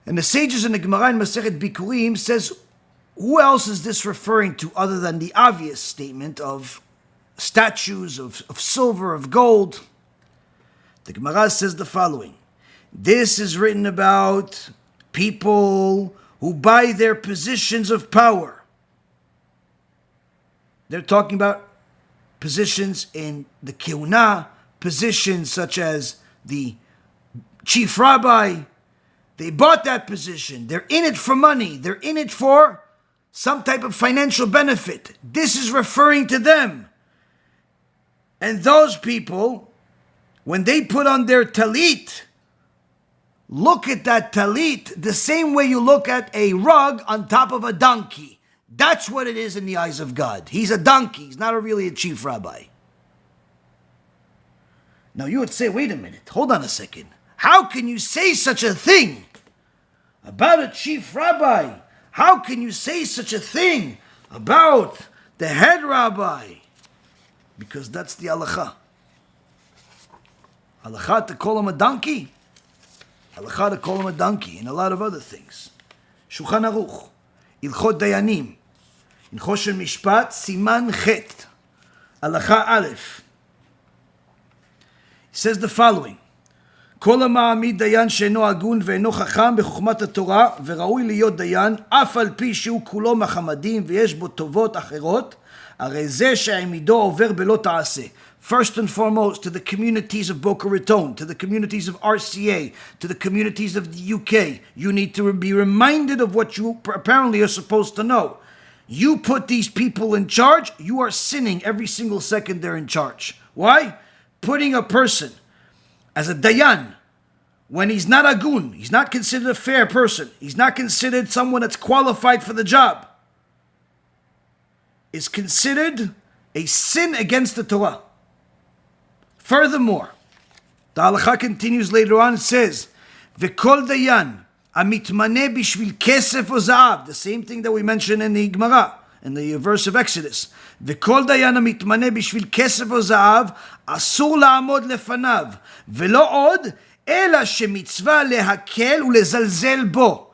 And the sages in the Gemara in Masechet Bikurim says, who else is this referring to other than the obvious statement of statues of silver, of gold? The Gemara says the following. This is written about people who buy their positions of power. They're talking about positions in the Keuna, positions such as the chief rabbi. They bought that position. They're in it for money. They're in it for some type of financial benefit. This is referring to them. And those people, when they put on their talit, look at that talit the same way you look at a rug on top of a donkey. That's what it is in the eyes of God. He's a donkey. He's not really a chief rabbi. Now you would say, wait a minute, hold on a second. How can you say such a thing about a chief rabbi? How can you say such a thing about the head rabbi? Because that's the halacha. Halacha to call him a donkey? Halacha to call him a donkey, and a lot of other things. Shulchan Aruch, Ilchot Dayanim, in Choshen Mishpat, Siman Chet, Halacha Aleph. He says the following, כל המעמיד דיין שאינו הגון ואינו חכם בחוכמת התורה וראוי להיות דיין אף על פי שהוא כולו מחמדים ויש בו טובות אחרות הרי זה שהעמידו עובר בלא תעשה. First and foremost, to the communities of Boca Raton, to the communities of RCA, to the communities of the UK, you need to be reminded of what you apparently are supposed to know. You put these people in charge, you are sinning every single second they're in charge. Why? Putting a person as a dayan, when he's not agun, he's not considered a fair person, he's not considered someone that's qualified for the job, is considered a sin against the Torah. Furthermore, the halacha continues later on, it says, V'kol dayan, Amitmane bishvil kesef o za'av, the same thing that we mentioned in the Gemara, in the verse of Exodus. V'kol dayan amitmane bishvil kesef o za'av, asur la'amod lefanav, velo od, ela shemitzvah lehakel ulezalzel bo.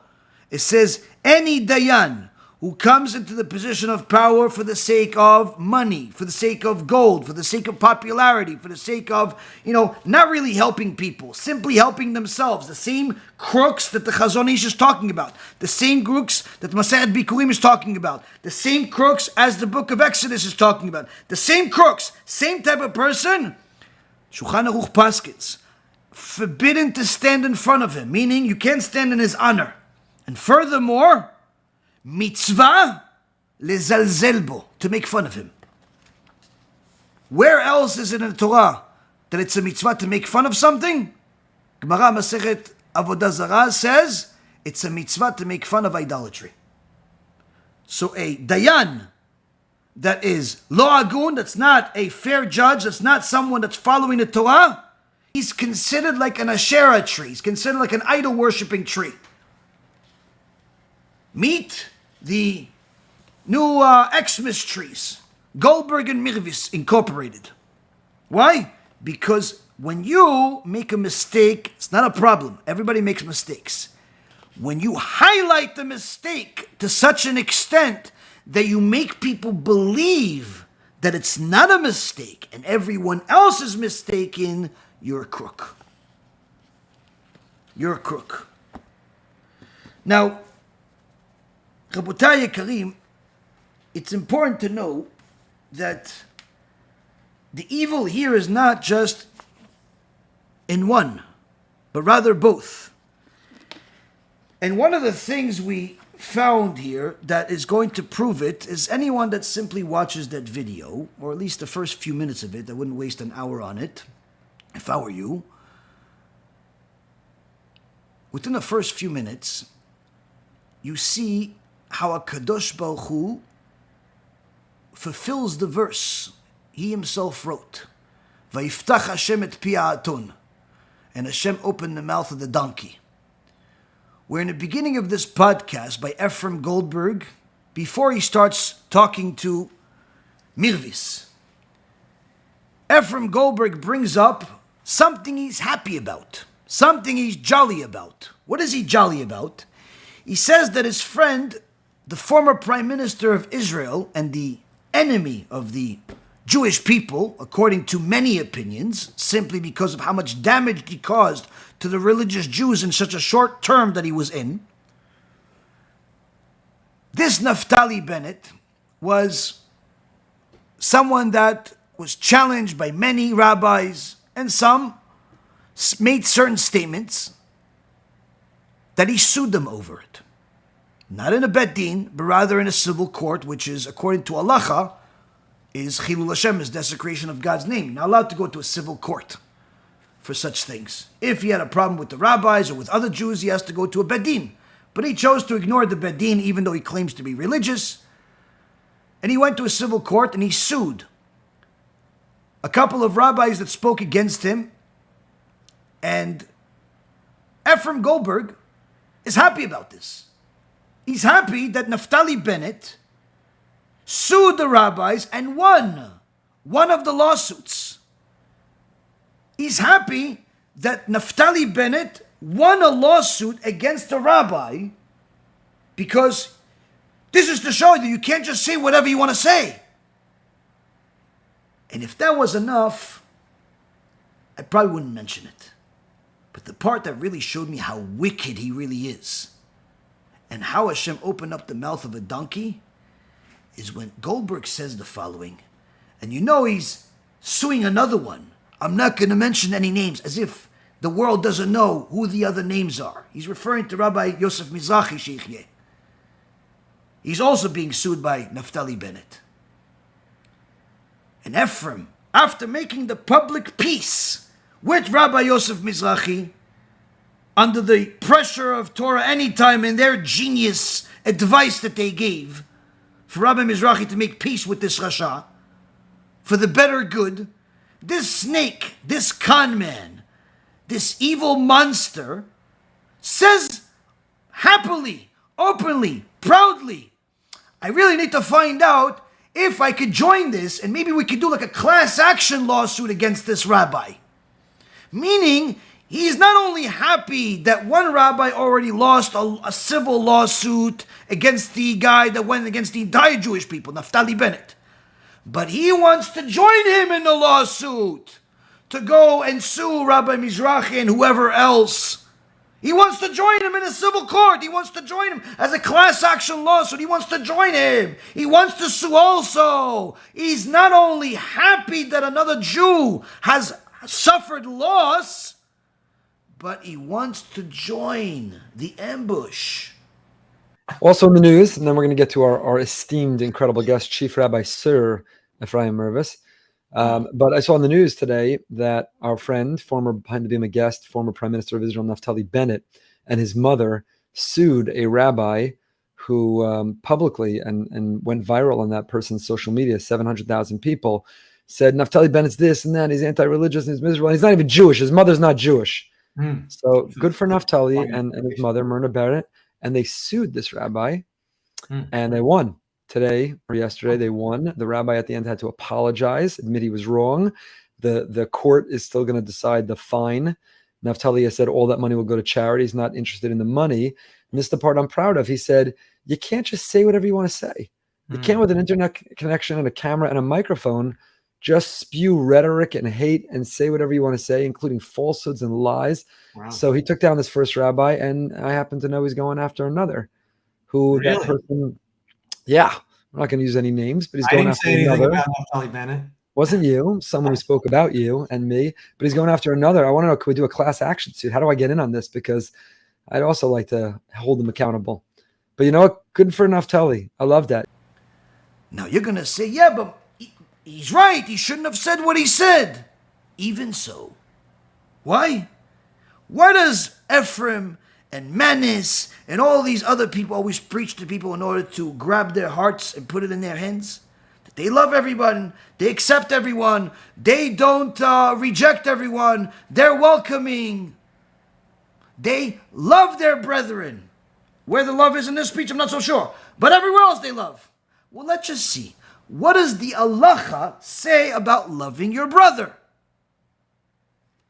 It says, any dayan who comes into the position of power for the sake of money, for the sake of gold, for the sake of popularity, for the sake of, not really helping people, simply helping themselves. The same crooks that the Chazon Ish is talking about, the same crooks that Masechet Bikurim is talking about, the same crooks as the book of Exodus is talking about, the same crooks, same type of person. Shulchan Aruch paskins, forbidden to stand in front of him, meaning you can't stand in his honor. And furthermore, mitzvah lezalzel bo, to make fun of him. Where else is it in the Torah that it's a mitzvah to make fun of something? Gemara Masechet Avodah Zarah says it's a mitzvah to make fun of idolatry. So a dayan that is lo agun, that's not a fair judge, that's not someone that's following the Torah, he's considered like an Asherah tree. He's considered like an idol-worshipping tree. Meet the new Xmas trees, Goldberg and Mervis Incorporated. Why? Because when you make a mistake, it's not a problem. Everybody makes mistakes. When you highlight the mistake to such an extent that you make people believe that it's not a mistake and everyone else is mistaken, you're a crook. You're a crook. Now, Rabotai Yekarim, it's important to know that the evil here is not just in one, but rather both. And one of the things we found here that is going to prove it is anyone that simply watches that video, or at least the first few minutes of it. I wouldn't waste an hour on it if I were you. Within the first few minutes, you see how a Kadosh Baruch Hu fulfills the verse he himself wrote. Vayiftach Hashem et pi ha'aton. And Hashem opened the mouth of the donkey. Where in the beginning of this podcast by Efram Goldberg, before he starts talking to Mervis, Efram Goldberg brings up something he's happy about, something he's jolly about. What is he jolly about? He says that his friend, the former Prime Minister of Israel and the enemy of the Jewish people, according to many opinions, simply because of how much damage he caused to the religious Jews in such a short term that he was in, this Naftali Bennett was someone that was challenged by many rabbis, and some made certain statements that he sued them over it. Not in a bet din, but rather in a civil court, which is, according to halacha, is chilul Hashem, is desecration of God's name. You're not allowed to go to a civil court for such things. If he had a problem with the rabbis or with other Jews, he has to go to a bet din. But he chose to ignore the bet din, even though he claims to be religious. And he went to a civil court and he sued a couple of rabbis that spoke against him. And Efram Goldberg is happy about this. He's happy that Naftali Bennett sued the rabbis and won one of the lawsuits. He's happy that Naftali Bennett won a lawsuit against a rabbi because this is to show that you can't just say whatever you want to say. And if that was enough, I probably wouldn't mention it. But the part that really showed me how wicked he really is and how Hashem opened up the mouth of a donkey is when Goldberg says the following. And he's suing another one. I'm not going to mention any names, as if the world doesn't know who the other names are. He's referring to Rabbi Yosef Mizrahi Sheikhye. He's also being sued by Naftali Bennett. And Efram, after making the public peace with Rabbi Yosef Mizrahi, under the pressure of Torah anytime and their genius advice that they gave for Rabbi Mizrahi to make peace with this Rasha, for the better good, this snake, this con man, this evil monster, says happily, openly, proudly. I really need to find out if I could join this, and maybe we could do like a class action lawsuit against this rabbi. Meaning, he's not only happy that one rabbi already lost a civil lawsuit against the guy that went against the entire Jewish people, Naftali Bennett, but he wants to join him in the lawsuit to go and sue Rabbi Mizrahi and whoever else. He wants to join him in a civil court. He wants to join him as a class action lawsuit. He wants to join him. He wants to sue also. He's not only happy that another Jew has suffered loss, but he wants to join the ambush. Also in the news, and then we're going to get to our esteemed, incredible guest, Chief Rabbi Sir Efram Mervis. But I saw in the news today that our friend, former behind the beam guest, former Prime Minister of Israel, Naftali Bennett, and his mother sued a rabbi who publicly and went viral on that person's social media, 700,000 people, said Naftali Bennett's this and that, he's anti-religious and he's miserable, and he's not even Jewish, his mother's not Jewish. So good for Naftali and his mother, Myrna Bennett, and they sued this rabbi, and they won. Today or yesterday, they won. The rabbi at the end had to apologize, admit he was wrong. The court is still going to decide the fine. Naftali has said all that money will go to charity. He's not interested in the money. And this is the part I'm proud of. He said, you can't just say whatever you want to say. You can't, with an internet connection and a camera and a microphone, just spew rhetoric and hate and say whatever you want to say, including falsehoods and lies. Wow. So he took down this first rabbi, and I happen to know he's going after another. Who that person... Yeah, I'm not going to use any names, but he's going after another. About Naftali Bennett. Wasn't you, someone who spoke about you and me, but he's going after another. I want to know, could we do a class action suit? How do I get in on this? Because I'd also like to hold them accountable. But you know what? Good for Naftali. I love that. Now you're going to say, yeah, but he's right. He shouldn't have said what he said. Even so. Why? Why does Efram and Manis and all these other people always preach to people in order to grab their hearts and put it in their hands? That they love everyone, they accept everyone, they don't reject everyone, they're welcoming, they love their brethren. Where the love is in this speech, I'm not so sure, but everywhere else they love. Well, let's just see. What does the halacha say about loving your brother?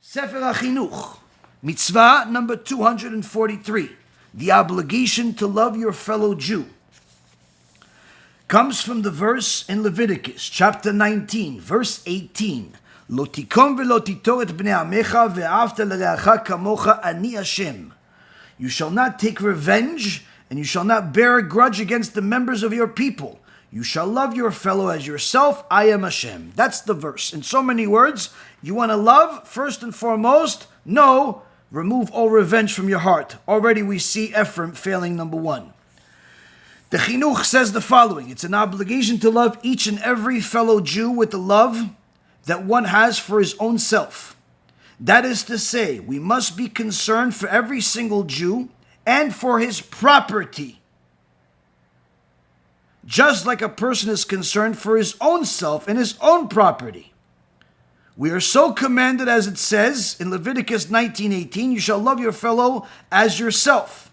Sefer HaChinuch. Mitzvah number 243, the obligation to love your fellow Jew, comes from the verse in Leviticus, chapter 19, verse 18. Lo tikom velo titor et bnei amecha ve'afta l'reacha kamocha ani Hashem. You shall not take revenge, and you shall not bear a grudge against the members of your people. You shall love your fellow as yourself. I am Hashem. That's the verse. In so many words, you want to love, first and foremost, no, remove all revenge from your heart. Already we see Efram failing number one. The Chinuch says the following. It's an obligation to love each and every fellow Jew with the love that one has for his own self. That is to say, we must be concerned for every single Jew and for his property. Just like a person is concerned for his own self and his own property. We are so commanded, as it says in Leviticus 19:18, you shall love your fellow as yourself.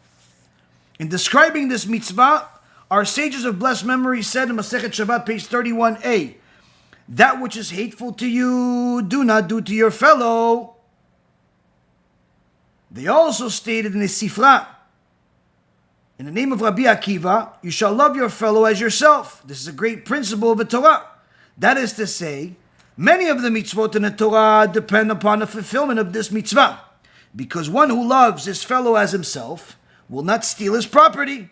In describing this mitzvah, our sages of blessed memory said in Masechet Shabbat, page 31a, that which is hateful to you, do not do to your fellow. They also stated in the Sifra, in the name of Rabbi Akiva, you shall love your fellow as yourself. This is a great principle of the Torah. That is to say, many of the mitzvot in the Torah depend upon the fulfillment of this mitzvah, because one who loves his fellow as himself will not steal his property,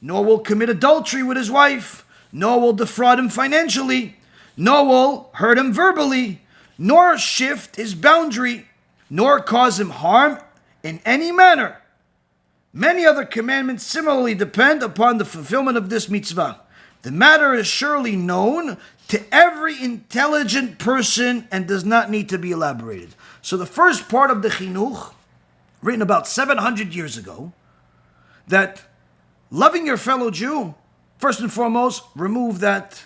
nor will commit adultery with his wife, nor will defraud him financially, nor will hurt him verbally, nor shift his boundary, nor cause him harm in any manner. Many other commandments similarly depend upon the fulfillment of this mitzvah. The matter is surely known to every intelligent person and does not need to be elaborated. So the first part of the Chinuch, written about 700 years ago, that loving your fellow Jew, first and foremost, remove that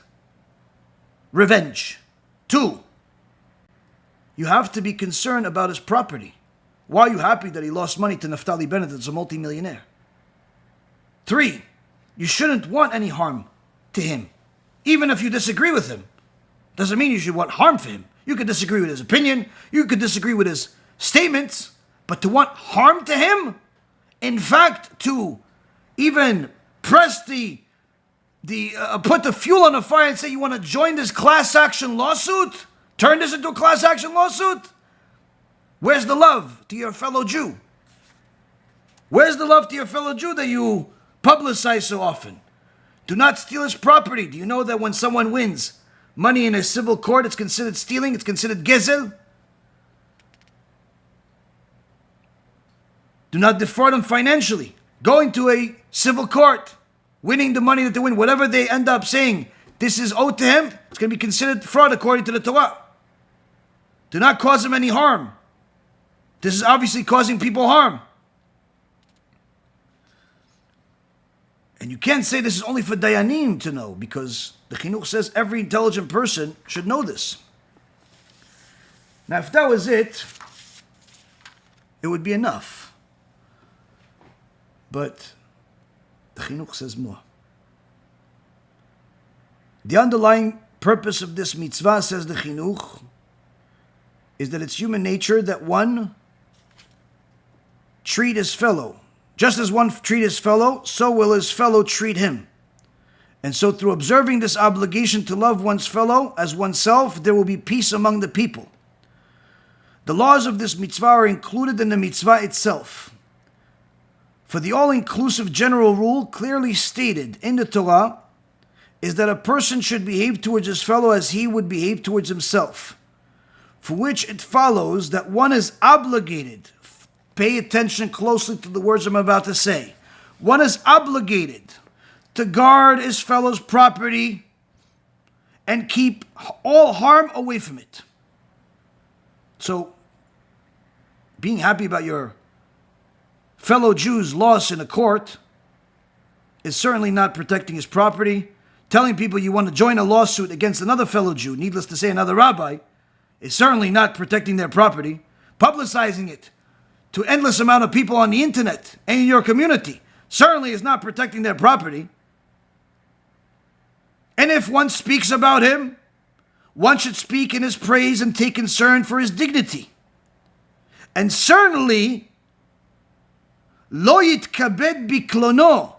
revenge. 2, you have to be concerned about his property. Why are you happy that he lost money to Naftali Bennett that's a multimillionaire? 3, you shouldn't want any harm to him. Even if you disagree with him, doesn't mean you should want harm for him. You could disagree with his opinion, you could disagree with his statements, but to want harm to him, in fact, to even press put the fuel on the fire and say you want to join this class action lawsuit, turn this into a class action lawsuit, where's the love to your fellow Jew? Where's the love to your fellow Jew that you publicize so often? Do not steal his property. Do you know that when someone wins money in a civil court, it's considered stealing, it's considered gezel? Do not defraud him financially. Going to a civil court, winning the money that they win, whatever they end up saying, this is owed to him, it's going to be considered fraud according to the Torah. Do not cause him any harm. This is obviously causing people harm. And you can't say this is only for Dayanim to know, because the Chinuch says every intelligent person should know this. Now, if that was it would be enough. But the Chinuch says more. The underlying purpose of this mitzvah, says the Chinuch, is that it's human nature that one treat his fellow. Just as one treat his fellow, so will his fellow treat him. And so through observing this obligation to love one's fellow as oneself, there will be peace among the people. The laws of this mitzvah are included in the mitzvah itself. For the all-inclusive general rule clearly stated in the Torah is that a person should behave towards his fellow as he would behave towards himself, for which it follows that one is obligated. Pay attention closely to the words I'm about to say. One is obligated to guard his fellow's property and keep all harm away from it. So, being happy about your fellow Jew's loss in a court is certainly not protecting his property. Telling people you want to join a lawsuit against another fellow Jew, needless to say another rabbi, is certainly not protecting their property. Publicizing it to endless amount of people on the internet and in your community certainly is not protecting their property. And if one speaks about him, one should speak in his praise and take concern for his dignity. And certainly, lo yitkabed biklono,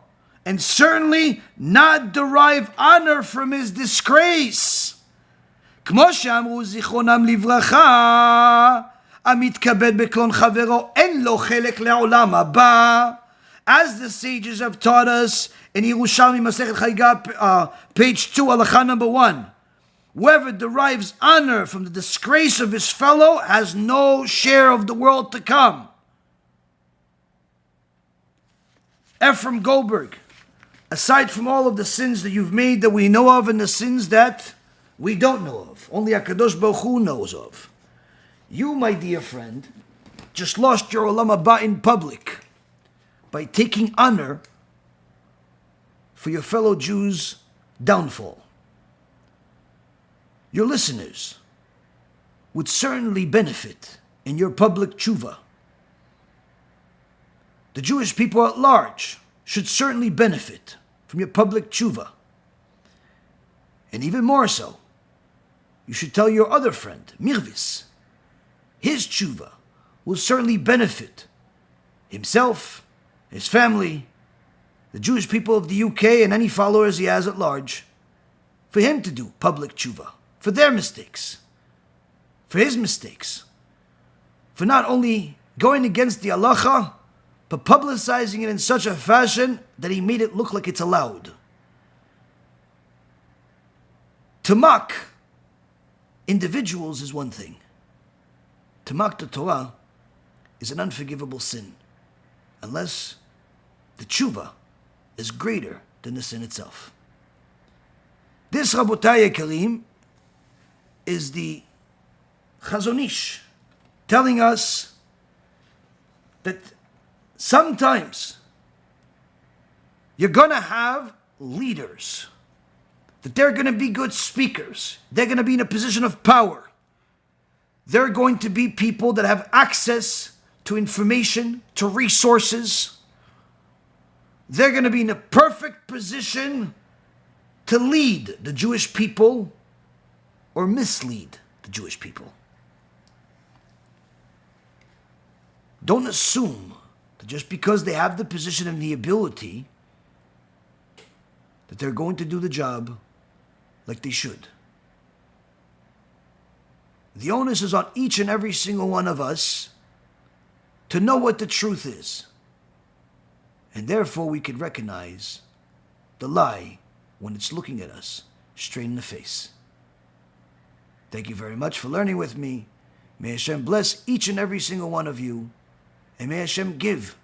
and certainly not derive honor from his disgrace. Kmo she'amru zichronam livracha, המתכבד בקלון חברו אין לו חלק לעולם הבא. As the sages have taught us in Yerushalmi Masechet Chagiga, page 2, halacha number 1, whoever derives honor from the disgrace of his fellow has no share of the world to come. Efram Goldberg, aside from all of the sins that you've made that we know of and the sins that we don't know of, only HaKadosh Baruch Hu knows of, you, my dear friend, just lost your olam haba in public by taking honor for your fellow Jews' downfall. Your listeners would certainly benefit in your public tshuva. The Jewish people at large should certainly benefit from your public tshuva. And even more so, you should tell your other friend, Mervis, his tshuva will certainly benefit himself, his family, the Jewish people of the UK, and any followers he has at large, for him to do public tshuva, for their mistakes, for his mistakes, for not only going against the halacha, but publicizing it in such a fashion that he made it look like it's allowed. To mock individuals is one thing. To mock the Torah is an unforgivable sin, unless the tshuva is greater than the sin itself. This, Rabotai Yekarim, is the Chazon Ish, telling us that sometimes you're going to have leaders, that they're going to be good speakers, they're going to be in a position of power. They're going to be people that have access to information, to resources, they're going to be in a perfect position to lead the Jewish people or mislead the Jewish people. Don't assume that just because they have the position and the ability that they're going to do the job like they should. The onus is on each and every single one of us to know what the truth is. And therefore we can recognize the lie when it's looking at us straight in the face. Thank you very much for learning with me. May Hashem bless each and every single one of you. And may Hashem give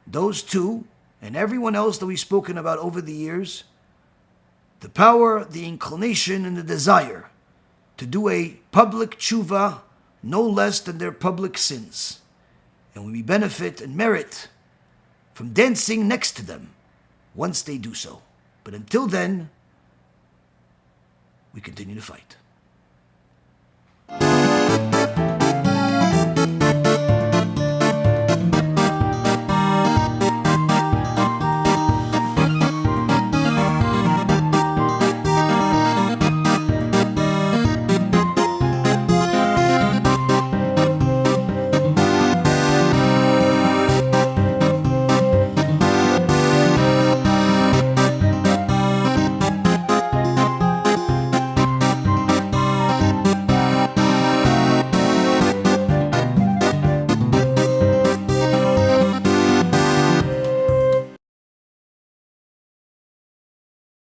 those two and everyone else that we've spoken about over the years the power, the inclination, and the desire to do a public tshuva no less than their public sins. And we benefit and merit from dancing next to them once they do so. But until then, we continue to fight.